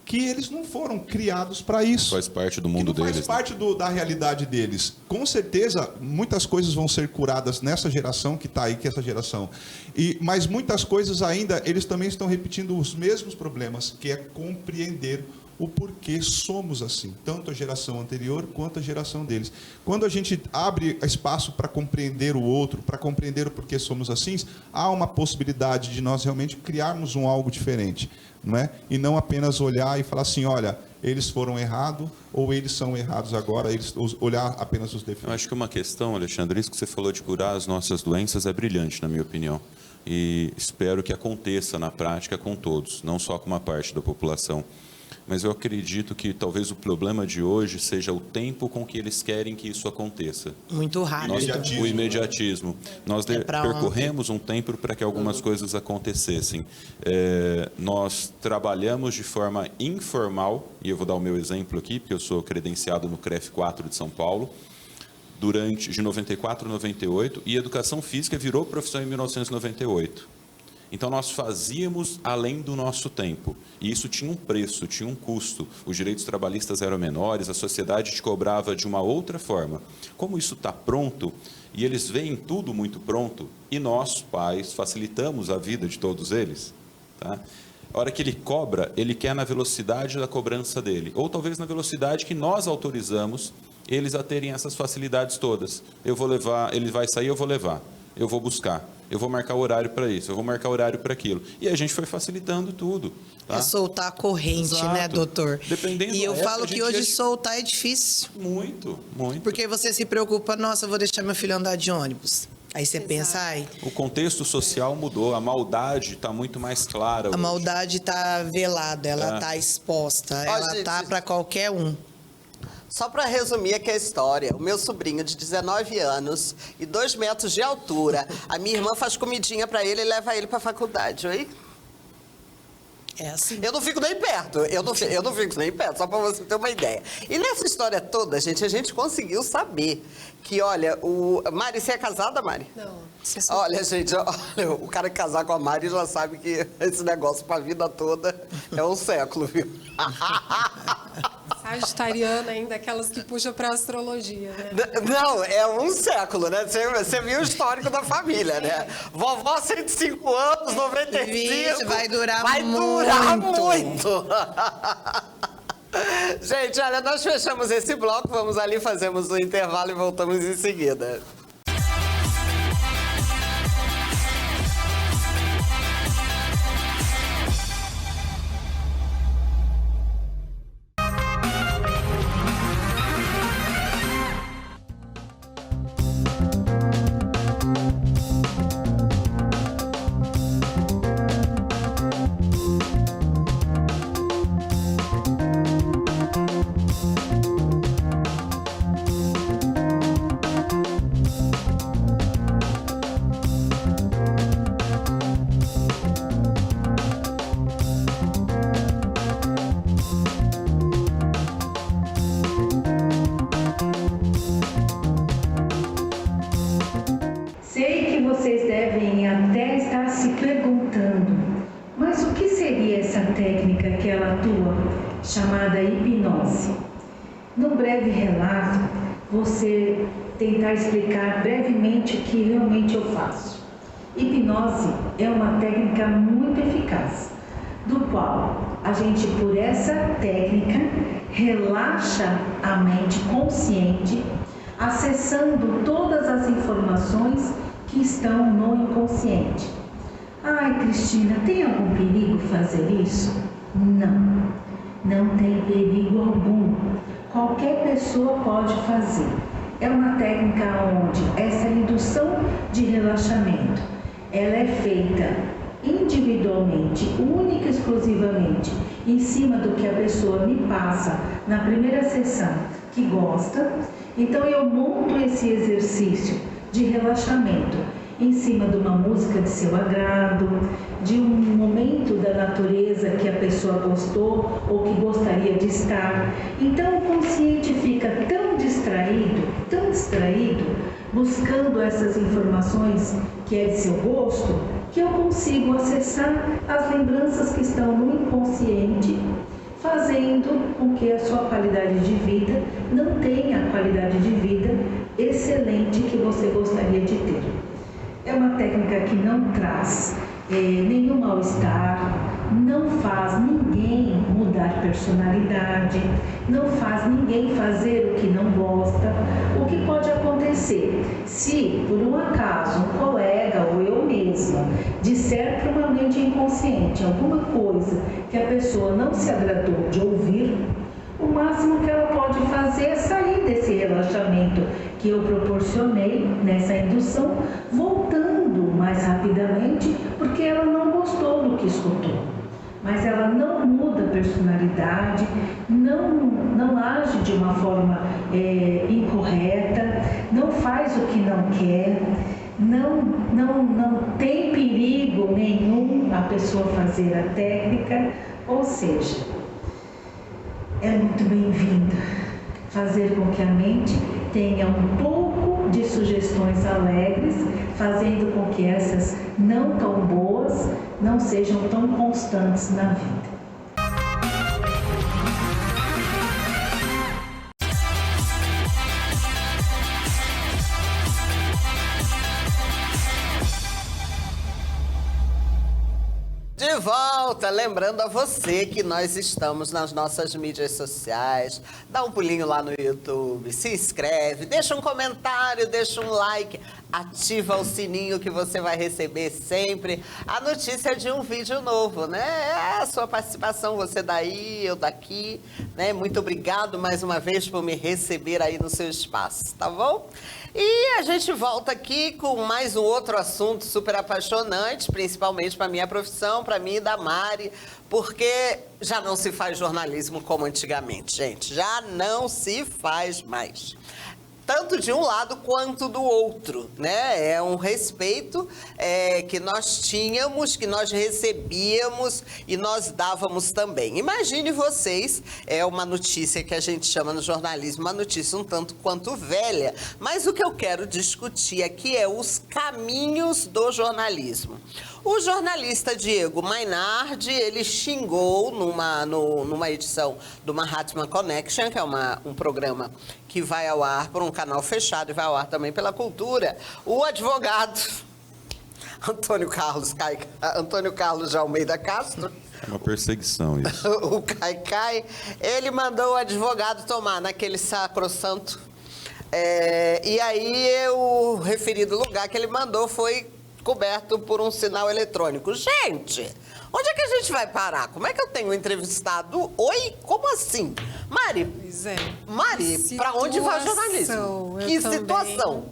que eles não foram criados para isso. Faz parte do mundo deles. Faz parte da realidade deles. Com certeza, muitas coisas vão ser curadas nessa geração que está aí, que é essa geração. Mas muitas coisas ainda, eles também estão repetindo os mesmos problemas, que é compreender o porquê somos assim, tanto a geração anterior quanto a geração deles. Quando a gente abre espaço para compreender o outro, para compreender o porquê somos assim, há uma possibilidade de nós realmente criarmos algo diferente, não é? E não apenas olhar e falar assim, olha, eles foram errados ou eles são errados agora, olhar apenas os defeitos. Eu acho que uma questão, Alexandre, isso que você falou de curar as nossas doenças é brilhante, na minha opinião. E espero que aconteça na prática com todos, não só com uma parte da população. Mas eu acredito que talvez o problema de hoje seja o tempo com que eles querem que isso aconteça. Muito rápido. O imediatismo. Nós percorremos um tempo para que algumas coisas acontecessem. Nós trabalhamos de forma informal, e eu vou dar o meu exemplo aqui, porque eu sou credenciado no CREF 4 de São Paulo, de 94 a 98, e educação física virou profissão em 1998. Então, nós fazíamos além do nosso tempo. E isso tinha um preço, tinha um custo. Os direitos trabalhistas eram menores, a sociedade te cobrava de uma outra forma. Como isso está pronto, e eles veem tudo muito pronto, e nós, pais, facilitamos a vida de todos eles, tá? A hora que ele cobra, ele quer na velocidade da cobrança dele. Ou talvez na velocidade que nós autorizamos eles a terem essas facilidades todas. Eu vou levar, ele vai sair, eu vou levar. Eu vou buscar, eu vou marcar horário para isso, eu vou marcar horário para aquilo. E a gente foi facilitando tudo. Tá? É soltar a corrente, Exato. Né, doutor? Dependendo e eu da época, falo que hoje soltar é difícil. Muito, muito. Porque você se preocupa, nossa, eu vou deixar meu filho andar de ônibus. Aí você pensa, ai... O contexto social mudou, a maldade está muito mais clara. A maldade está velada, ela está exposta, ela está para qualquer um. Só para resumir aqui a história, o meu sobrinho de 19 anos e 2 metros de altura, a minha irmã faz comidinha para ele e leva ele para a faculdade, oi? É assim. Eu não fico nem perto, eu não fico nem perto, só para você ter uma ideia. E nessa história toda, gente, a gente conseguiu saber que, olha, Mari, você é casada, Mari? Não. Olha, gente, olha, o cara que casar com a Mari já sabe que esse negócio para a vida toda é um século, viu? Sagitariana ainda, aquelas que puxam para astrologia, né? Não, é um século, né? Você viu o histórico da família, né? Vovó, 105 anos, 95. Vixe, vai durar muito. Gente, olha, nós fechamos esse bloco, vamos ali, fazemos o intervalo e voltamos em seguida. chamada hipnose. No breve relato, você tentar explicar brevemente o que realmente eu faço. Hipnose é uma técnica muito eficaz, do qual a gente, por essa técnica, relaxa a mente consciente, acessando todas as informações que estão no inconsciente. Ai, Cristina, tem algum perigo fazer isso? Não, não tem perigo algum. Qualquer pessoa pode fazer. É uma técnica onde essa indução de relaxamento, ela é feita individualmente, única e exclusivamente, em cima do que a pessoa me passa na primeira sessão que gosta. Então eu monto esse exercício de relaxamento em cima de uma música de seu agrado, de um momento da natureza que a pessoa gostou ou que gostaria de estar. Então o consciente fica tão distraído, buscando essas informações que é de seu gosto, que eu consigo acessar as lembranças que estão no inconsciente, fazendo com que a sua qualidade de vida não tenha a qualidade de vida excelente que você gostaria de ter. É uma técnica que não traz nenhum mal-estar, não faz ninguém mudar personalidade, não faz ninguém fazer o que não gosta. O que pode acontecer? Se, por um acaso, um colega ou eu mesma disser para uma mente inconsciente alguma coisa que a pessoa não se agradou de ouvir, o máximo que ela pode fazer é sair desse relaxamento que eu proporcionei nessa indução, voltando mais rapidamente, porque ela não gostou do que escutou. Mas ela não muda a personalidade, não age de uma forma incorreta, não faz o que não quer, não tem perigo nenhum a pessoa fazer a técnica, ou seja, é muito bem-vinda fazer com que a mente tenha um pouco de sugestões alegres, fazendo com que essas não tão boas não sejam tão constantes na vida. De volta, lembrando a você que nós estamos nas nossas mídias sociais. Dá um pulinho lá no YouTube, se inscreve, deixa um comentário, deixa um like, ativa o sininho que você vai receber sempre a notícia de um vídeo novo, né? É a sua participação, você daí, eu daqui, né? Muito obrigado mais uma vez por me receber aí no seu espaço, tá bom? E a gente volta aqui com mais um outro assunto super apaixonante, principalmente para a minha profissão, para mim e da Mari, porque já não se faz jornalismo como antigamente, gente. Já não se faz mais. Tanto de um lado quanto do outro, né? É um respeito que nós tínhamos, que nós recebíamos e nós dávamos também. Imagine vocês, é uma notícia que a gente chama no jornalismo, uma notícia um tanto quanto velha, mas o que eu quero discutir aqui é os caminhos do jornalismo. O jornalista Diego Mainardi, ele xingou numa edição do Mahatma Connection, que é um programa que vai ao ar por um canal fechado e vai ao ar também pela Cultura, o advogado Antônio Carlos de Almeida Castro. É uma perseguição isso. O Caicai, ele mandou o advogado tomar naquele sacrossanto. E aí o referido lugar que ele mandou foi coberto por um sinal eletrônico. Gente, onde é que a gente vai parar? Como é que eu tenho entrevistado? Oi? Como assim? Mari, para onde vai o jornalismo? Que situação?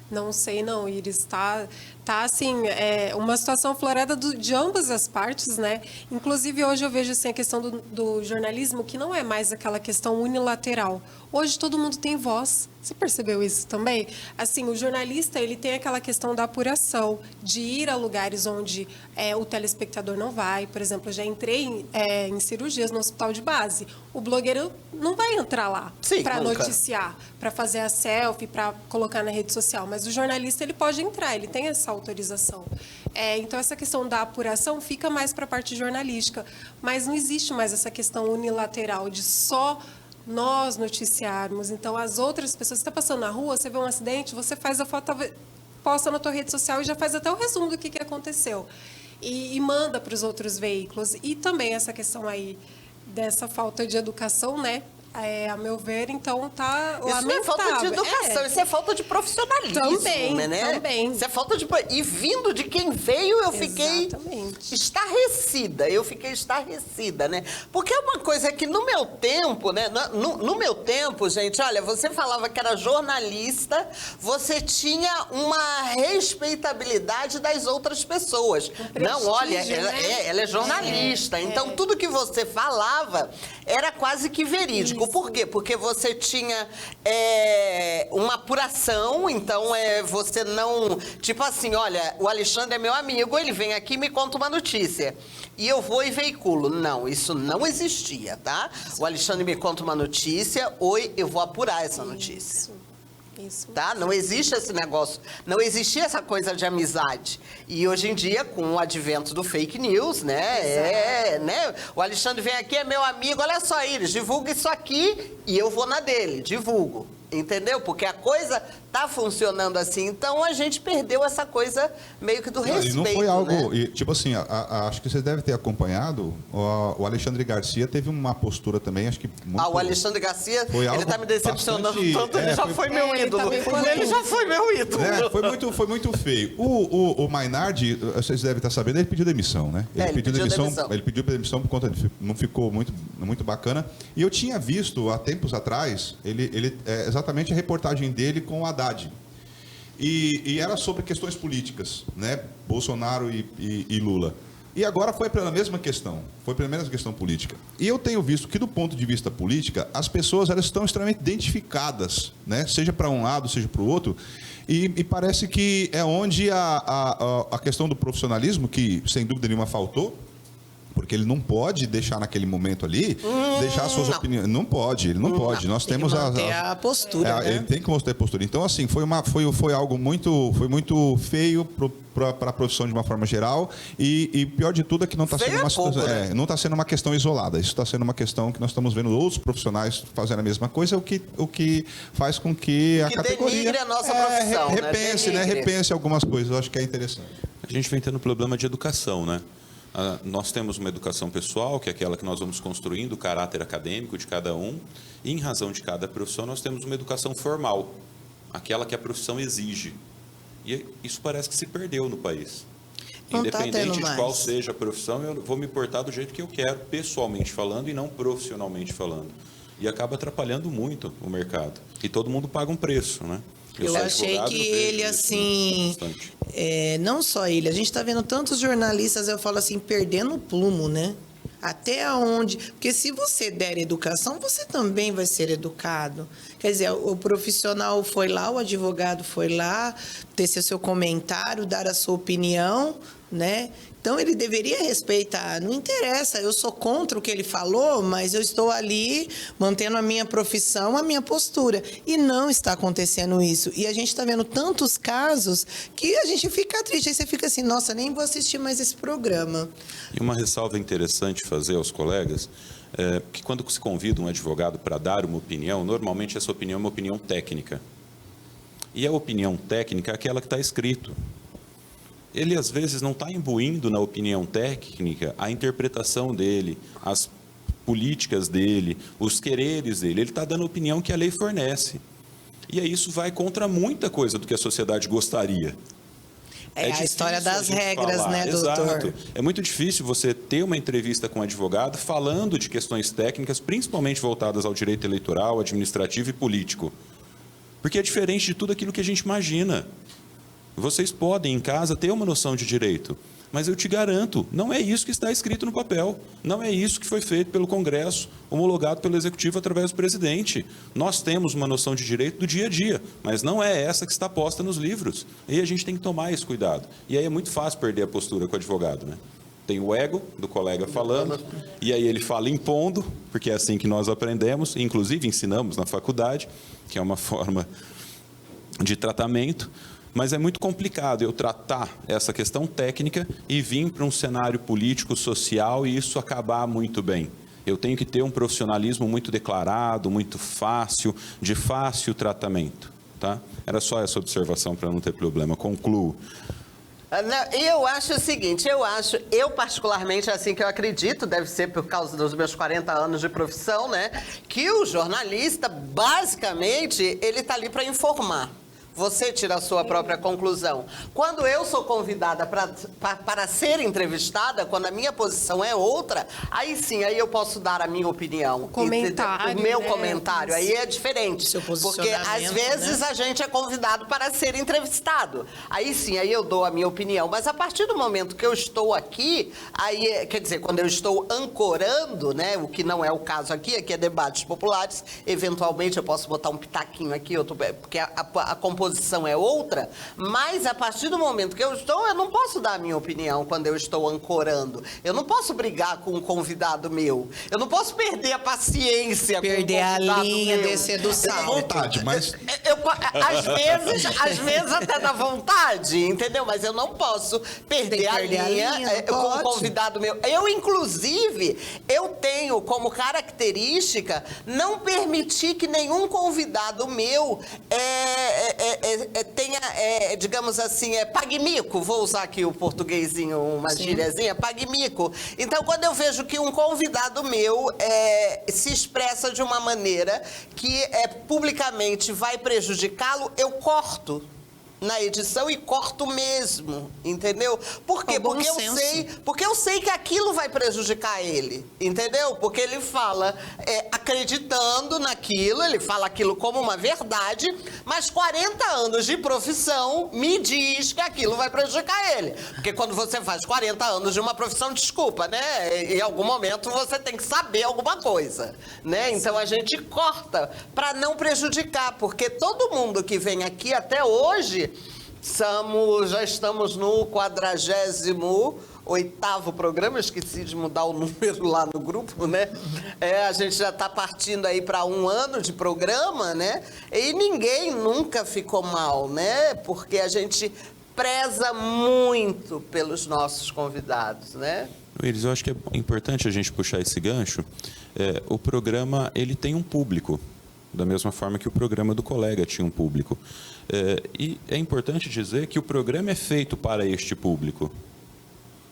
Não sei não, Iris, tá assim, uma situação florada de ambas as partes, né? Inclusive hoje eu vejo assim a questão do jornalismo que não é mais aquela questão unilateral. Hoje todo mundo tem voz. Você percebeu isso também? Assim, o jornalista, ele tem aquela questão da apuração, de ir a lugares onde o telespectador não vai. Por exemplo, eu já entrei em cirurgias no hospital de base. O blogueiro não vai entrar lá para noticiar, para fazer a selfie, para colocar na rede social. Mas o jornalista, ele pode entrar, ele tem essa autorização. Então, essa questão da apuração fica mais para a parte jornalística, mas não existe mais essa questão unilateral de só nós noticiarmos. Então, as outras pessoas, você está passando na rua, você vê um acidente, você faz a foto, posta na tua rede social e já faz até o resumo do que aconteceu. E manda para os outros veículos. E também essa questão aí dessa falta de educação, né? A meu ver, então, tá lamentável. Isso não é falta de educação, isso é falta de profissionalismo, também, né? Também. Isso é falta de... E vindo de quem veio, eu fiquei estarrecida. Eu fiquei estarrecida, né? Porque é uma coisa que no meu tempo, né? No meu tempo, gente, olha, você falava que era jornalista, você tinha uma respeitabilidade das outras pessoas. Não, olha, ela é jornalista. Então, tudo que você falava era quase que verídico. Por quê? Porque você tinha uma apuração, então você não... Tipo assim, olha, o Alexandre é meu amigo, ele vem aqui e me conta uma notícia. E eu vou e veiculo. Não, isso não existia, tá? O Alexandre me conta uma notícia, eu vou apurar essa notícia. Isso. Tá? Não existe esse negócio, não existia essa coisa de amizade. E hoje em dia, com o advento do fake news, né? Né? O Alexandre vem aqui, é meu amigo, olha só, Iris, divulga isso aqui e eu vou na dele, divulgo. Entendeu? Porque a coisa tá funcionando assim. Então, a gente perdeu essa coisa meio que do respeito, e não foi algo... né? E, tipo assim, acho que vocês devem ter acompanhado, o Alexandre Garcia teve uma postura também, acho que muito... o Alexandre Garcia, ele tá me decepcionando bastante, tanto, ele já foi meu ídolo. Ele já foi meu ídolo. Foi muito feio. O Mainardi, vocês devem estar sabendo, ele pediu demissão, né? Ele pediu demissão por conta de... Não ficou muito bacana. E eu tinha visto, há tempos atrás, exatamente a reportagem dele com o Haddad. E era sobre questões políticas, né? Bolsonaro e Lula. E agora foi pela mesma questão, política. E eu tenho visto que, do ponto de vista política, as pessoas elas estão extremamente identificadas, né? Seja para um lado, seja para o outro. E parece que é onde a questão do profissionalismo, que sem dúvida nenhuma faltou, porque ele não pode deixar naquele momento ali, deixar suas opiniões. Não pode, ele não pode. Nós temos a postura, né? Ele tem que manter a postura. Então, assim, foi algo muito feio para a profissão de uma forma geral. E pior de tudo é que não está sendo não está sendo uma questão isolada. Isso está sendo uma questão que nós estamos vendo outros profissionais fazendo a mesma coisa, o que faz com que a categoria denigre a nossa profissão, repense, né? Repense algumas coisas. Eu acho que é interessante. A gente vem tendo problema de educação, né? Nós temos uma educação pessoal, que é aquela que nós vamos construindo, o caráter acadêmico de cada um, e em razão de cada profissão nós temos uma educação formal, aquela que a profissão exige. E isso parece que se perdeu no país. Independente de qual seja a profissão, eu vou me portar do jeito que eu quero, pessoalmente falando e não profissionalmente falando. E acaba atrapalhando muito o mercado. E todo mundo paga um preço, né? Eu achei que ele, assim, não só ele, a gente está vendo tantos jornalistas, eu falo assim, perdendo o plumo, né? Até onde... Porque se você der educação, você também vai ser educado. Quer dizer, o profissional foi lá, o advogado foi lá, tecer seu comentário, dar a sua opinião, né? Então, ele deveria respeitar. Não interessa, eu sou contra o que ele falou, mas eu estou ali mantendo a minha profissão, a minha postura. E não está acontecendo isso. E a gente está vendo tantos casos que a gente fica triste. Aí você fica assim, nossa, nem vou assistir mais esse programa. E uma ressalva interessante fazer aos colegas é que quando se convida um advogado para dar uma opinião, normalmente essa opinião é uma opinião técnica. E a opinião técnica é aquela que está escrito. Ele, às vezes, não está imbuindo na opinião técnica a interpretação dele, as políticas dele, os quereres dele. Ele está dando a opinião que a lei fornece. E aí isso vai contra muita coisa do que a sociedade gostaria. É a história das regras, falar, né, doutor? Exato. É muito difícil você ter uma entrevista com um advogado falando de questões técnicas, principalmente voltadas ao direito eleitoral, administrativo e político. Porque é diferente de tudo aquilo que a gente imagina. Vocês podem, em casa, ter uma noção de direito, mas eu te garanto, não é isso que está escrito no papel, não é isso que foi feito pelo Congresso, homologado pelo Executivo através do presidente. Nós temos uma noção de direito do dia a dia, mas não é essa que está posta nos livros. E a gente tem que tomar esse cuidado. E aí é muito fácil perder a postura com o advogado, né? Tem o ego do colega falando, e aí ele fala impondo, porque é assim que nós aprendemos, inclusive ensinamos na faculdade, que é uma forma de tratamento. Mas é muito complicado eu tratar essa questão técnica e vir para um cenário político, social e isso acabar muito bem. Eu tenho que ter um profissionalismo muito declarado, muito fácil, de fácil tratamento. Tá? Era só essa observação para não ter problema. Concluo. Eu acho o seguinte, eu particularmente, assim que eu acredito, deve ser por causa dos meus 40 anos de profissão, né, que o jornalista, basicamente, ele está ali para informar. Você tira a sua própria conclusão. Quando eu sou convidada para ser entrevistada, quando a minha posição é outra, aí sim, aí eu posso dar a minha opinião. Comentário, o meu né? comentário, aí é diferente. Seu Porque posicionamento, às vezes a gente é convidado para ser entrevistado. Aí sim, aí eu dou a minha opinião. Mas a partir do momento que eu estou aqui, aí, quer dizer, quando eu estou ancorando, né, o que não é o caso aqui é debates populares, eventualmente eu posso botar um pitaquinho aqui, outro, porque a composição é outra, mas a partir do momento que eu não posso dar a minha opinião quando eu estou ancorando. Eu não posso brigar com um convidado meu. Eu não posso perder a paciência Perder com um convidado a linha, meu. descer do salto. Vontade, mas Às vezes até dá vontade, entendeu? Mas eu não posso perder a linha com um convidado meu. Eu, inclusive, eu tenho como característica não permitir que nenhum convidado meu tenha, digamos assim, pague mico. Vou usar aqui o portuguesinho, uma gíriazinha, pague mico. Então, quando eu vejo que um convidado meu se expressa de uma maneira que publicamente vai prejudicá-lo, eu corto na edição e corto mesmo, entendeu? Por quê? Porque eu sei que aquilo vai prejudicar ele, entendeu? Porque ele fala acreditando naquilo, ele fala aquilo como uma verdade, mas 40 anos de profissão me diz que aquilo vai prejudicar ele. Porque quando você faz 40 anos de uma profissão, desculpa, né? Em algum momento você tem que saber alguma coisa, né? Então a gente corta para não prejudicar, porque todo mundo que vem aqui até hoje, já estamos no 48º programa, esqueci de mudar o número lá no grupo, né? A gente já está partindo aí para 1 ano de programa, né? E ninguém nunca ficou mal, né? Porque a gente preza muito pelos nossos convidados, né? Willis, eu acho que é importante a gente puxar esse gancho. O programa, ele tem um público, da mesma forma que o programa do colega tinha um público. E é importante dizer que o programa é feito para este público.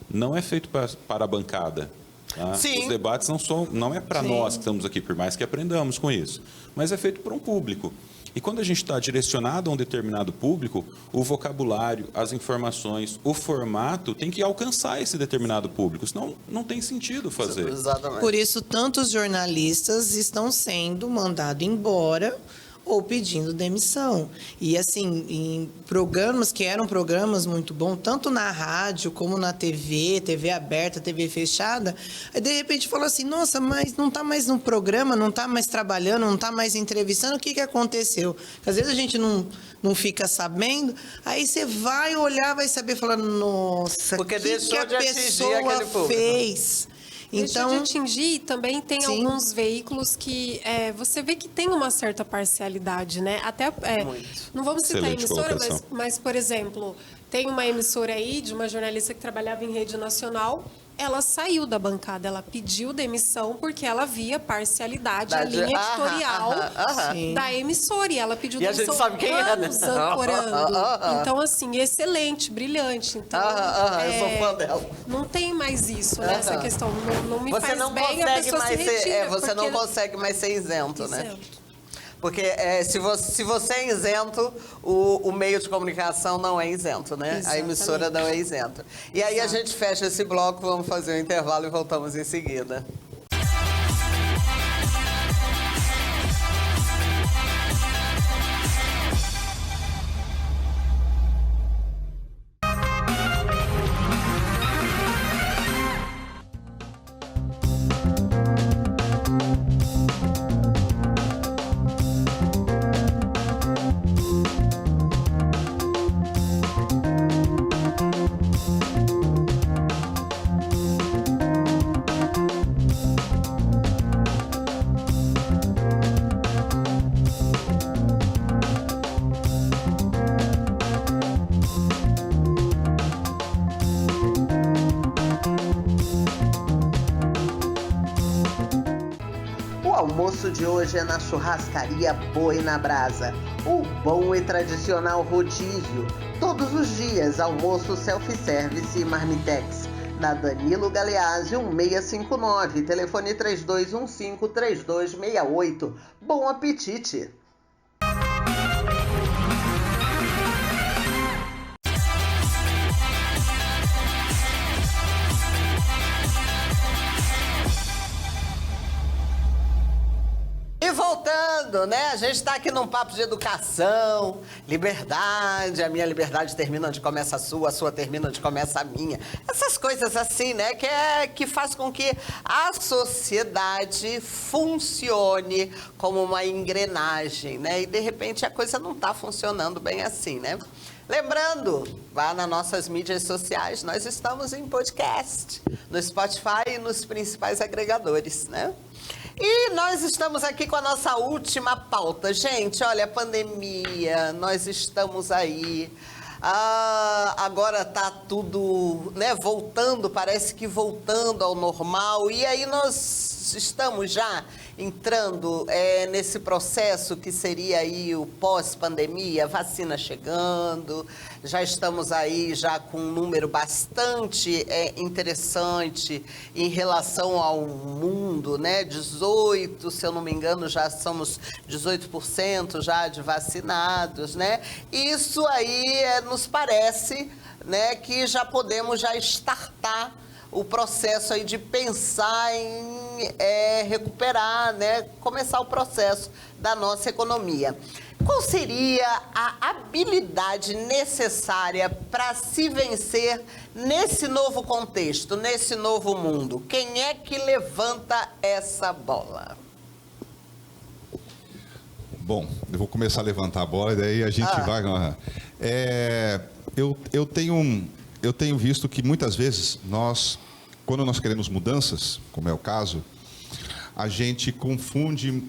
Não é feito para a bancada. Tá? Os debates não é para nós que estamos aqui, por mais que aprendamos com isso. Mas é feito para um público. E quando a gente está direcionado a um determinado público, o vocabulário, as informações, o formato tem que alcançar esse determinado público. Senão não tem sentido fazer. Exatamente. Por isso, tantos jornalistas estão sendo mandados embora ou pedindo demissão. E assim, em programas que eram programas muito bons, tanto na rádio como na TV, TV aberta, TV fechada, aí de repente falou assim, nossa, mas não está mais no programa, não está mais trabalhando, não está mais entrevistando, o que aconteceu? Porque às vezes a gente não fica sabendo, aí você vai olhar, vai saber, falando, nossa, o que a pessoa fez? Então, deixa de atingir, também tem alguns veículos que você vê que tem uma certa parcialidade, né? Até, não vamos citar a emissora, mas, por exemplo, tem uma emissora aí de uma jornalista que trabalhava em rede nacional, ela saiu da bancada, ela pediu demissão porque ela via parcialidade, a linha editorial da emissora, e ela pediu demissão. E a gente sabe quem é, né? Ancorando. Então, assim, excelente, brilhante. Então, eu sou fã dela. Não tem mais isso, né? Essa questão não me faz bem, a pessoa se retira. Você não consegue mais ser isento, né? Porque se você é isento, o meio de comunicação não é isento, né? Exatamente. A emissora não é isenta. E aí a gente fecha esse bloco, vamos fazer um intervalo e voltamos em seguida. almoço de hoje é na churrascaria Boi na Brasa. O bom e tradicional rodízio. Todos os dias, almoço self-service e marmitex. Na Danilo Galeazzi, 1659, telefone 3215-3268. Bom apetite! E voltando, né? A gente está aqui num papo de educação, liberdade. A minha liberdade termina onde começa a sua termina onde começa a minha. Essas coisas assim, né? Que faz com que a sociedade funcione como uma engrenagem, né? E de repente a coisa não está funcionando bem assim, né? Lembrando, vá nas nossas mídias sociais, nós estamos em podcast, no Spotify e nos principais agregadores, né? E nós estamos aqui com a nossa última pauta. Gente, olha, a pandemia, nós estamos aí. Agora está tudo, né, voltando, parece que voltando ao normal. E aí nós estamos já entrando nesse processo que seria aí o pós-pandemia, vacina chegando. Já estamos aí já com um número bastante interessante em relação ao mundo, né? 18, se eu não me engano, já somos 18% já de vacinados, né? Isso aí nos parece, né, que já podemos já startar o processo aí de pensar em recuperar, né, começar o processo da nossa economia. Qual seria a habilidade necessária para se vencer nesse novo contexto, nesse novo mundo? Quem é que levanta essa bola? Bom, eu vou começar a levantar a bola e daí a gente vai... Eu tenho visto que muitas vezes quando nós queremos mudanças, como é o caso, a gente confunde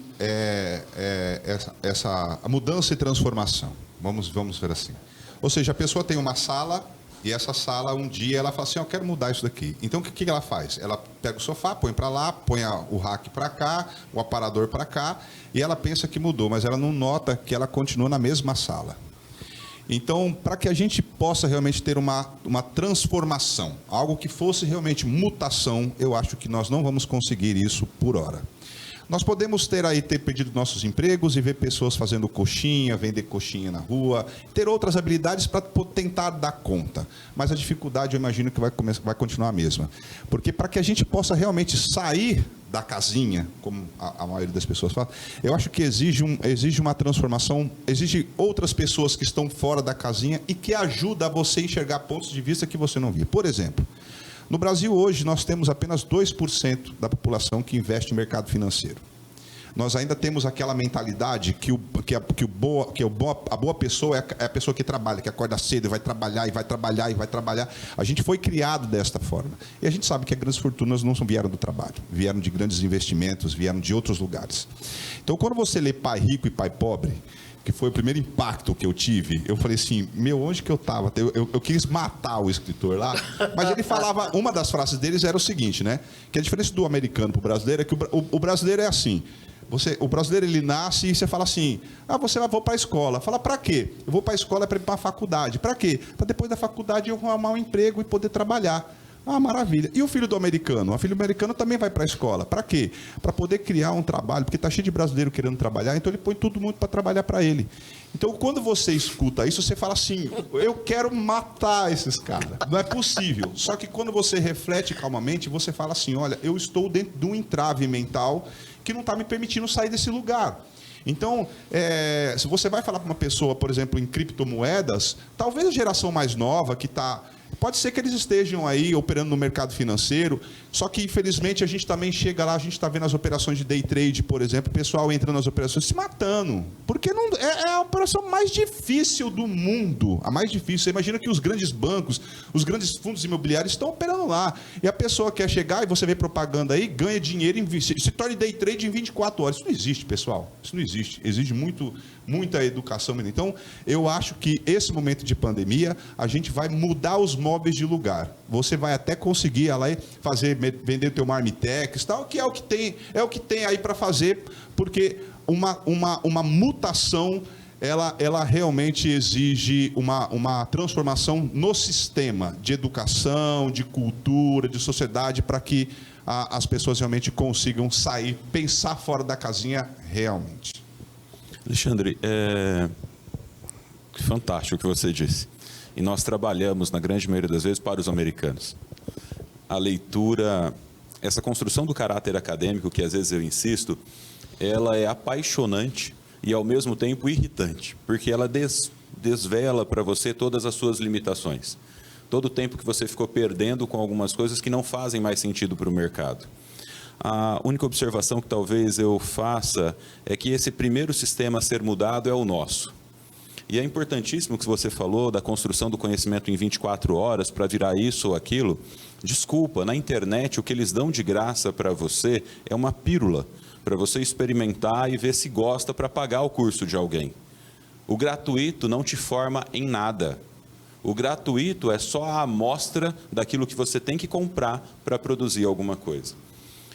a mudança e transformação. Vamos ver assim. Ou seja, a pessoa tem uma sala e essa sala, um dia, ela fala assim, eu quero mudar isso daqui. Então, o que ela faz? Ela pega o sofá, põe para lá, põe o rack para cá, o aparador para cá, e ela pensa que mudou, mas ela não nota que ela continua na mesma sala. Então, para que a gente possa realmente ter uma transformação, algo que fosse realmente mutação, eu acho que nós não vamos conseguir isso por hora. Nós podemos ter perdido nossos empregos e ver pessoas fazendo coxinha, vender coxinha na rua, ter outras habilidades para tentar dar conta. Mas a dificuldade, eu imagino que vai continuar a mesma. Porque para que a gente possa realmente sair da casinha, como a maioria das pessoas fala, eu acho que exige uma transformação, exige outras pessoas que estão fora da casinha e que ajudam a você a enxergar pontos de vista que você não via. Por exemplo, no Brasil hoje nós temos apenas 2% da população que investe em mercado financeiro. Nós ainda temos aquela mentalidade que a boa pessoa é a pessoa que trabalha, que acorda cedo e vai trabalhar, e vai trabalhar, e vai trabalhar. A gente foi criado desta forma. E a gente sabe que as grandes fortunas não vieram do trabalho, vieram de grandes investimentos, vieram de outros lugares. Então, quando você lê Pai Rico e Pai Pobre, que foi o primeiro impacto que eu tive, eu falei assim, onde que eu estava? Eu quis matar o escritor lá, mas ele falava, uma das frases deles era o seguinte, né? Que a diferença do americano para o brasileiro é que o brasileiro é assim, o brasileiro ele nasce e você fala assim, vou para a escola. Fala, para quê? Eu vou para a escola para ir para a faculdade. Para quê? Para depois da faculdade eu arrumar um emprego e poder trabalhar. Maravilha. E o filho do americano? O filho do americano também vai para a escola. Para quê? Para poder criar um trabalho, porque está cheio de brasileiro querendo trabalhar, então ele põe todo mundo para trabalhar para ele. Então, quando você escuta isso, você fala assim, eu quero matar esses caras. Não é possível. Só que quando você reflete calmamente, você fala assim, olha, eu estou dentro de um entrave mental que não está me permitindo sair desse lugar. Então, se você vai falar para uma pessoa, por exemplo, em criptomoedas, talvez a geração mais nova que está... Pode ser que eles estejam aí operando no mercado financeiro, só que, infelizmente, a gente também chega lá, a gente está vendo as operações de day trade, por exemplo, o pessoal entra nas operações se matando, porque não, é a operação mais difícil do mundo, a mais difícil. Você imagina que os grandes bancos, os grandes fundos imobiliários estão operando lá, e a pessoa quer chegar, e você vê propaganda aí, ganha dinheiro, se torna day trade em 24 horas. Isso não existe, pessoal, isso não existe, exige muita educação. Então, eu acho que esse momento de pandemia, a gente vai mudar os móveis de lugar. Você vai até conseguir ela aí vender teu marmitex, tal, que é o que tem aí para fazer, porque uma mutação ela realmente exige uma transformação no sistema de educação, de cultura, de sociedade, para que as pessoas realmente consigam sair, pensar fora da casinha realmente. Alexandre, fantástico o que você disse. E nós trabalhamos, na grande maioria das vezes, para os americanos. A leitura, essa construção do caráter acadêmico, que às vezes eu insisto, ela é apaixonante e, ao mesmo tempo, irritante, porque ela desvela para você todas as suas limitações. Todo o tempo que você ficou perdendo com algumas coisas que não fazem mais sentido para o mercado. A única observação que talvez eu faça é que esse primeiro sistema a ser mudado é o nosso. E é importantíssimo que você falou da construção do conhecimento em 24 horas para virar isso ou aquilo. Desculpa, na internet o que eles dão de graça para você é uma pílula, para você experimentar e ver se gosta para pagar o curso de alguém. O gratuito não te forma em nada. O gratuito é só a amostra daquilo que você tem que comprar para produzir alguma coisa.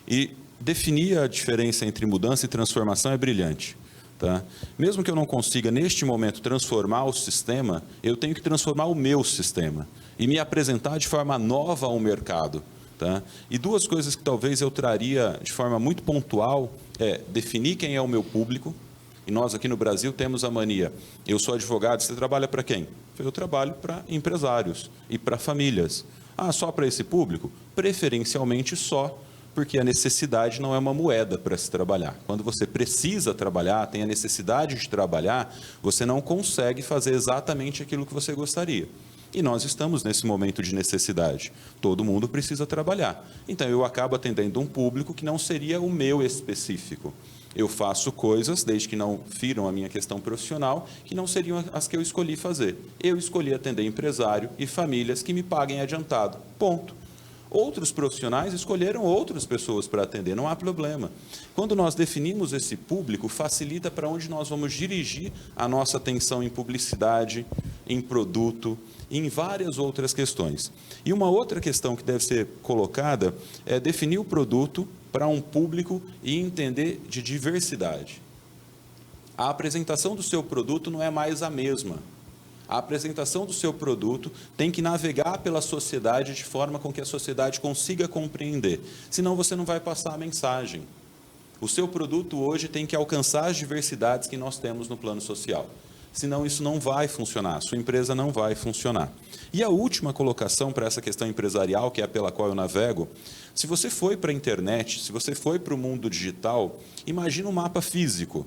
E definir a diferença entre mudança e transformação é brilhante. Tá? Mesmo que eu não consiga, neste momento, transformar o sistema, eu tenho que transformar o meu sistema e me apresentar de forma nova ao mercado. Tá? E duas coisas que talvez eu traria de forma muito pontual é definir quem é o meu público. E nós aqui no Brasil temos a mania, eu sou advogado, você trabalha para quem? Eu trabalho para empresários e para famílias. Ah, só para esse público? Preferencialmente só, porque a necessidade não é uma moeda para se trabalhar. Quando você precisa trabalhar, tem a necessidade de trabalhar, você não consegue fazer exatamente aquilo que você gostaria. E nós estamos nesse momento de necessidade. Todo mundo precisa trabalhar. Então, eu acabo atendendo um público que não seria o meu específico. Eu faço coisas, desde que não firam a minha questão profissional, que não seriam as que eu escolhi fazer. Eu escolhi atender empresário e famílias que me paguem adiantado. Ponto. Outros profissionais escolheram outras pessoas para atender, não há problema. Quando nós definimos esse público, facilita para onde nós vamos dirigir a nossa atenção em publicidade, em produto, e em várias outras questões. E uma outra questão que deve ser colocada é definir o produto para um público e entender de diversidade. A apresentação do seu produto não é mais a mesma. A apresentação do seu produto tem que navegar pela sociedade de forma com que a sociedade consiga compreender. Senão você não vai passar a mensagem. O seu produto hoje tem que alcançar as diversidades que nós temos no plano social. Senão isso não vai funcionar, a sua empresa não vai funcionar. E a última colocação para essa questão empresarial, que é pela qual eu navego, se você foi para a internet, se você foi para o mundo digital, imagina um mapa físico.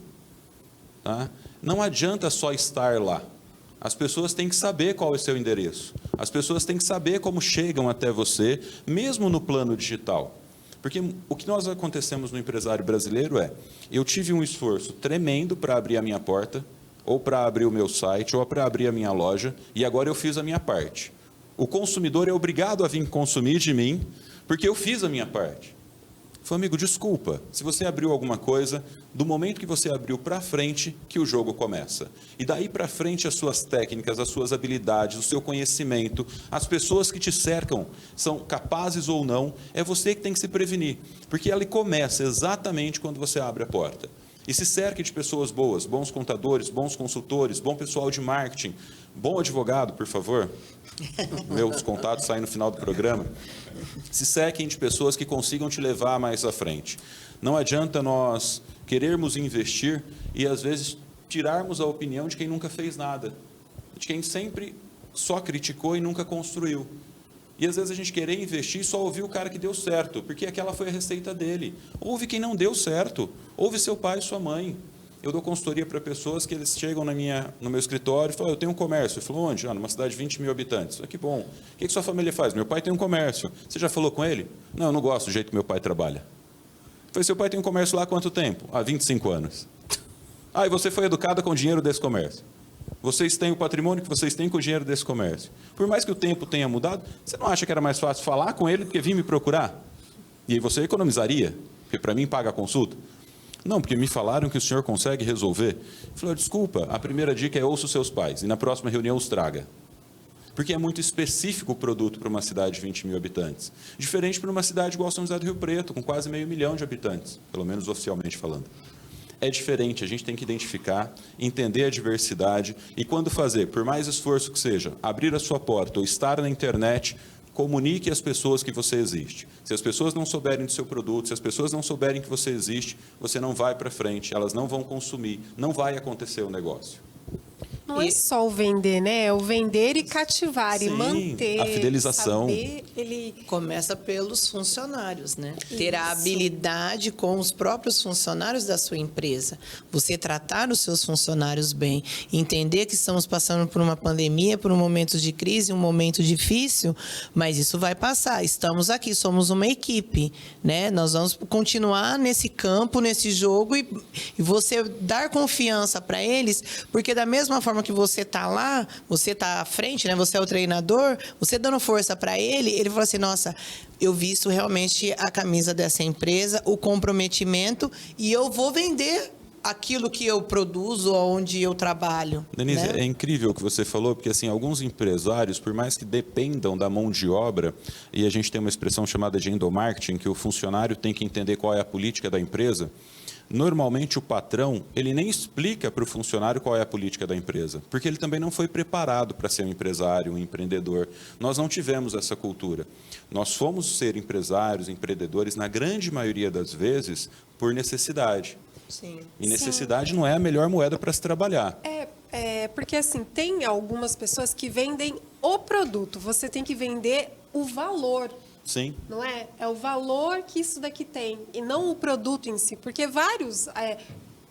Tá? Não adianta só estar lá. As pessoas têm que saber qual é o seu endereço. As pessoas têm que saber como chegam até você, mesmo no plano digital. Porque o que nós acontecemos no empresário brasileiro é, eu tive um esforço tremendo para abrir a minha porta, ou para abrir o meu site, ou para abrir a minha loja, e agora eu fiz a minha parte. O consumidor é obrigado a vir consumir de mim, porque eu fiz a minha parte. Falei, amigo, desculpa, se você abriu alguma coisa, do momento que você abriu para frente, que o jogo começa. E daí para frente as suas técnicas, as suas habilidades, o seu conhecimento, as pessoas que te cercam, são capazes ou não, é você que tem que se prevenir. Porque ela começa exatamente quando você abre a porta. E se cerque de pessoas boas, bons contadores, bons consultores, bom pessoal de marketing, bom advogado, por favor. Meus contatos saem no final do programa. Se cerquem de pessoas que consigam te levar mais à frente. Não adianta nós querermos investir e, às vezes, tirarmos a opinião de quem nunca fez nada, de quem sempre só criticou e nunca construiu. E às vezes a gente querer investir e só ouvir o cara que deu certo, porque aquela foi a receita dele. Ouve quem não deu certo, ouve seu pai e sua mãe. Eu dou consultoria para pessoas que eles chegam no meu escritório e falam, eu tenho um comércio. Eu falo, onde? Numa cidade de 20 mil habitantes. Que bom. O que sua família faz? Meu pai tem um comércio. Você já falou com ele? Não, eu não gosto do jeito que meu pai trabalha. Eu falei, seu pai tem um comércio lá há quanto tempo? Há 25 anos. Ah, e você foi educada com o dinheiro desse comércio. Vocês têm o patrimônio que vocês têm com o dinheiro desse comércio. Por mais que o tempo tenha mudado, você não acha que era mais fácil falar com ele do que vir me procurar? E aí você economizaria, porque para mim paga a consulta. Não, porque me falaram que o senhor consegue resolver. Eu falei, desculpa, a primeira dica é ouça os seus pais e na próxima reunião os traga. porque é muito específico o produto para uma cidade de 20 mil habitantes. Diferente para uma cidade igual São José do Rio Preto, com quase 500 mil de habitantes, pelo menos oficialmente falando. É diferente, a gente tem que identificar, entender a diversidade e quando fazer, por mais esforço que seja, abrir a sua porta ou estar na internet, comunique às pessoas que você existe. Se as pessoas não souberem do seu produto, se as pessoas não souberem que você existe, você não vai para frente, elas não vão consumir, não vai acontecer o negócio. Não é só o vender, né? É o vender e cativar, Sim, e manter. a fidelização. Começa pelos funcionários, né? Ter a habilidade com os próprios funcionários da sua empresa. Você tratar os seus funcionários bem. Entender que estamos passando por uma pandemia, por um momento de crise, um momento difícil, mas isso vai passar. Estamos aqui, somos uma equipe, né? Nós vamos continuar nesse campo, nesse jogo e você dar confiança para eles, porque da mesma forma que você está lá, você está à frente, né? Você é o treinador, você dando força para ele fala assim, nossa, eu visto realmente a camisa dessa empresa, o comprometimento e eu vou vender aquilo que eu produzo, onde eu trabalho. Denise, né? é incrível o que você falou, porque assim, alguns empresários, por mais que dependam da mão de obra, e a gente tem uma expressão chamada de endomarketing, que o funcionário tem que entender qual é a política da empresa, normalmente o patrão, ele nem explica para o funcionário qual é a política da empresa, porque ele também não foi preparado para ser um empresário, um empreendedor. Nós não tivemos essa cultura. Nós fomos ser empresários, empreendedores, na grande maioria das vezes, por necessidade. Sim. E necessidade não é a melhor moeda para se trabalhar. Porque assim, tem algumas pessoas que vendem o produto, você tem que vender o valor. Sim. Não é? É o valor que isso daqui tem, e não o produto em si. Porque vários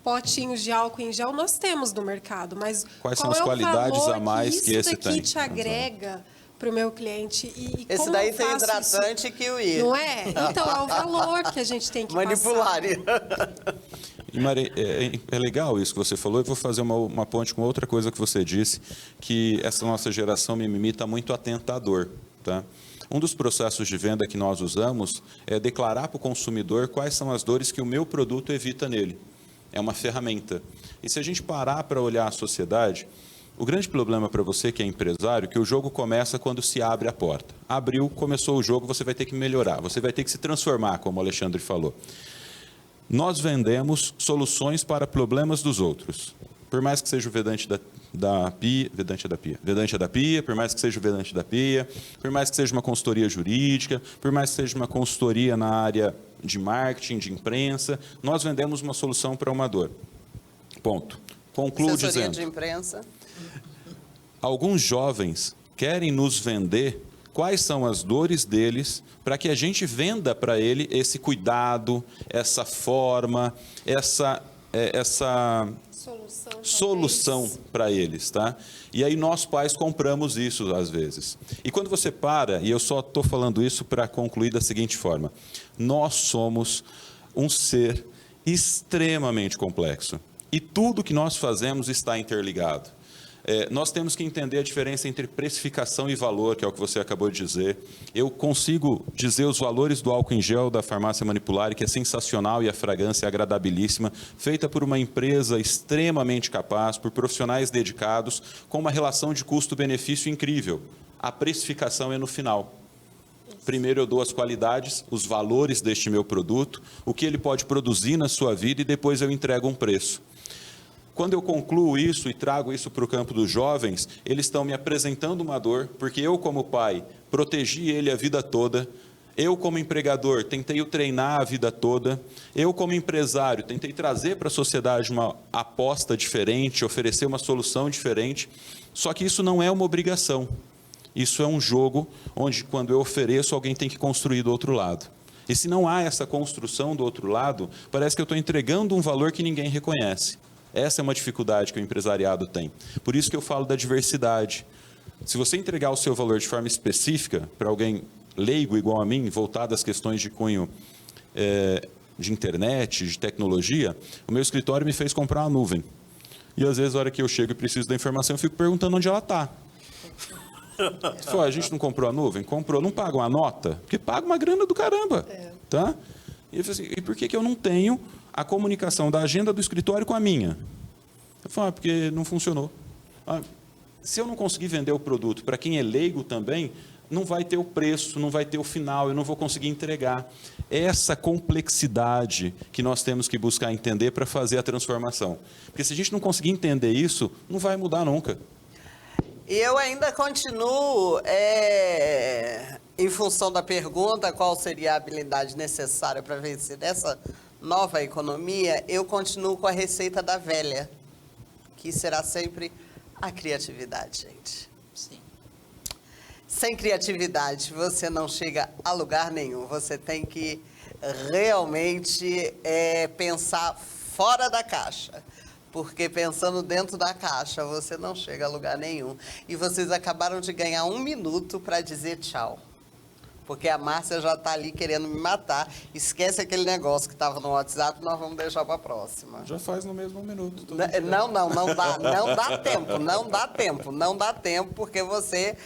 potinhos de álcool em gel nós temos no mercado, mas quais qual são as qualidades a mais que esse isso daqui tem? te agrega para o meu cliente? E Esse como daí eu tem faço hidratante isso? kiwi. Não é? Então, é o valor que a gente tem que manipular. E Mari, é legal isso que você falou. Eu vou fazer uma ponte com outra coisa que você disse, que essa nossa geração mimimi está muito atenta à dor, tá? Um dos processos de venda que nós usamos é declarar para o consumidor quais são as dores que o meu produto evita nele. É uma ferramenta. E se a gente parar para olhar a sociedade, o grande problema para você que é empresário é que o jogo começa quando se abre a porta. Abriu, começou o jogo, você vai ter que melhorar, você vai ter que se transformar, como o Alexandre falou. Nós vendemos soluções para problemas dos outros. Por mais que seja o Vedante da Pia, por mais que seja o Vedante da Pia, por mais que seja uma consultoria jurídica, por mais que seja uma consultoria na área de marketing, de imprensa, nós vendemos uma solução para uma dor. Ponto. Concluo Assessoria dizendo. de imprensa. Alguns jovens querem nos vender quais são as dores deles para que a gente venda para ele esse cuidado, essa forma, essa solução para eles, tá? E aí nós pais compramos isso às vezes. E quando você para, e eu só estou falando isso para concluir da seguinte forma, nós somos um ser extremamente complexo e tudo que nós fazemos está interligado. Nós temos que entender a diferença entre precificação e valor, que é o que você acabou de dizer. Eu consigo dizer os valores do álcool em gel da Farmácia Manipular, que é sensacional e a fragrância é agradabilíssima, feita por uma empresa extremamente capaz, por profissionais dedicados, com uma relação de custo-benefício incrível. A precificação é no final. Primeiro eu dou as qualidades, os valores deste meu produto, o que ele pode produzir na sua vida e depois eu entrego um preço. Quando eu concluo isso e trago isso para o campo dos jovens, eles estão me apresentando uma dor, porque eu, como pai, protegi ele a vida toda. Eu, como empregador, tentei o treinar a vida toda. Eu, como empresário, tentei trazer para a sociedade uma aposta diferente, oferecer uma solução diferente. Só que isso não é uma obrigação. Isso é um jogo onde, quando eu ofereço, alguém tem que construir do outro lado. E se não há essa construção do outro lado, parece que eu estou entregando um valor que ninguém reconhece. Essa é uma dificuldade que o empresariado tem. Por isso que eu falo da diversidade. Se você entregar o seu valor de forma específica para alguém leigo igual a mim, voltado às questões de cunho de internet, de tecnologia, o meu escritório me fez comprar uma nuvem. E às vezes, na hora que eu chego e preciso da informação, eu fico perguntando onde ela está. A gente não comprou a nuvem? Comprou. Não paga uma nota? Porque paga uma grana do caramba. Tá? E eu falei assim, e por que eu não tenho a comunicação da agenda do escritório com a minha? Eu falo, porque não funcionou. Se eu não conseguir vender o produto para quem é leigo também, não vai ter o preço, não vai ter o final, eu não vou conseguir entregar. Essa complexidade que nós temos que buscar entender para fazer a transformação. Porque se a gente não conseguir entender isso, não vai mudar nunca. E eu ainda continuo, em função da pergunta, qual seria a habilidade necessária para vencer essa nova economia, eu continuo com a receita da velha, que será sempre a criatividade, gente. Sim. Sem criatividade, você não chega a lugar nenhum. Você tem que realmente pensar fora da caixa. Porque pensando dentro da caixa, você não chega a lugar nenhum. E vocês acabaram de ganhar 1 minuto para dizer tchau. Porque a Márcia já está ali querendo me matar. Esquece aquele negócio que estava no WhatsApp, nós vamos deixar para a próxima. Já faz no mesmo minuto. Não dá tempo, porque você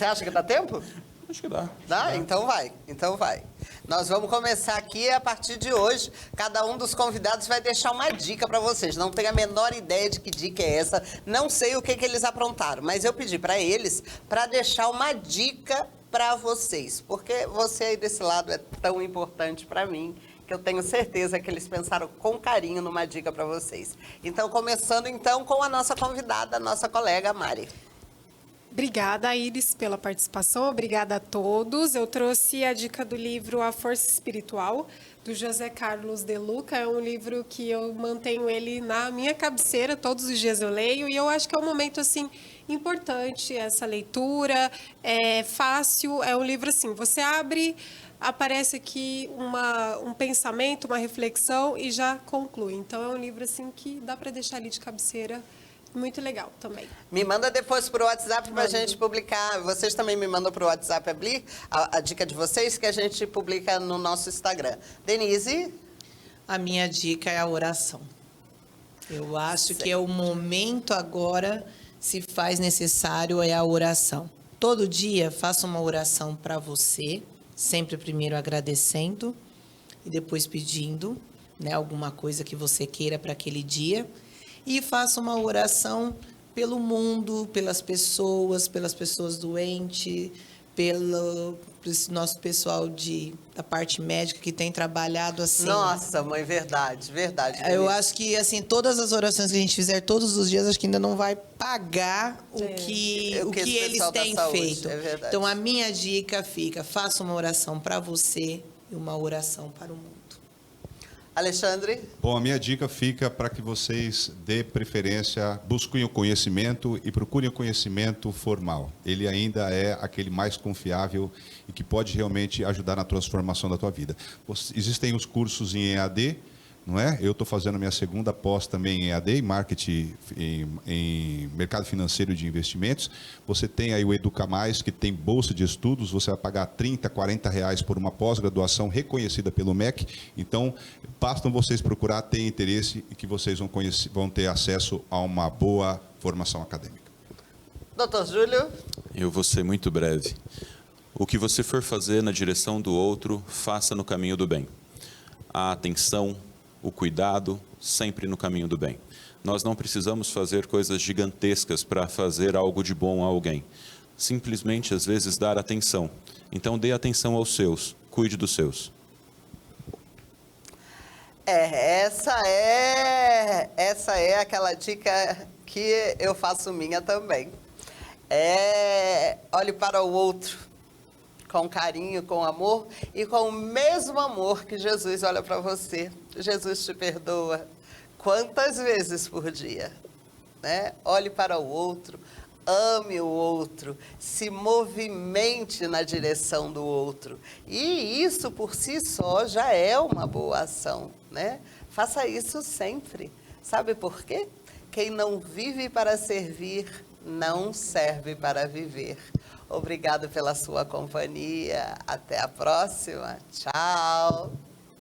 acha que dá tempo? Acho que dá. Dá? Então vai. Nós vamos começar aqui a partir de hoje. Cada um dos convidados vai deixar uma dica para vocês. Não tenho a menor ideia de que dica é essa. Não sei o que eles aprontaram, mas eu pedi para eles para deixar uma dica para vocês, porque você aí desse lado é tão importante para mim, que eu tenho certeza que eles pensaram com carinho numa dica para vocês. Então, começando então com a nossa convidada, a nossa colega Mari. Obrigada, Iris, pela participação. Obrigada a todos. Eu trouxe a dica do livro A Força Espiritual, do José Carlos de Luca. É um livro que eu mantenho ele na minha cabeceira, todos os dias eu leio, e eu acho que é um momento, assim, importante essa leitura. É fácil, é um livro assim, você abre, aparece aqui um pensamento, uma reflexão e já conclui. Então, é um livro, assim, que dá para deixar ali de cabeceira. Muito legal também. Me manda depois para o WhatsApp para a gente publicar. Vocês também me mandam para o WhatsApp a dica de vocês, que a gente publica no nosso Instagram. Denise? A minha dica é a oração. Eu acho que é o momento agora, se faz necessário, é a oração. Todo dia faça uma oração para você, sempre primeiro agradecendo e depois pedindo, né, alguma coisa que você queira para aquele dia. E faça uma oração pelo mundo, pelas pessoas doentes, pelo nosso pessoal da parte médica que tem trabalhado assim. Nossa, mãe, verdade. Eu acho que, assim, todas as orações que a gente fizer todos os dias, acho que ainda não vai pagar o que eles têm feito. Então, a minha dica fica, faça uma oração para você e uma oração para o mundo. Alexandre? Bom, a minha dica fica para que vocês dê preferência, busquem o conhecimento e procurem o conhecimento formal. Ele ainda é aquele mais confiável e que pode realmente ajudar na transformação da tua vida. Existem os cursos em EAD, não é? Eu estou fazendo a minha segunda pós também em EAD, em marketing, em mercado financeiro de investimentos. Você tem aí o Educa Mais, que tem bolsa de estudos, você vai pagar R$30, R$40 por uma pós-graduação reconhecida pelo MEC. Então, bastam vocês procurar, ter interesse e que vocês vão ter acesso a uma boa formação acadêmica. Doutor Júlio? Eu vou ser muito breve. O que você for fazer na direção do outro, faça no caminho do bem. A atenção, o cuidado, sempre no caminho do bem. Nós não precisamos fazer coisas gigantescas para fazer algo de bom a alguém. Simplesmente, às vezes, dar atenção. Então, dê atenção aos seus, cuide dos seus. Essa é aquela dica que eu faço minha também. Olhe para o outro com carinho, com amor e com o mesmo amor que Jesus olha para você. Jesus te perdoa quantas vezes por dia, né? Olhe para o outro, ame o outro, se movimente na direção do outro. E isso por si só já é uma boa ação, né? Faça isso sempre. Sabe por quê? Quem não vive para servir, não serve para viver. Obrigado pela sua companhia. Até a próxima. Tchau.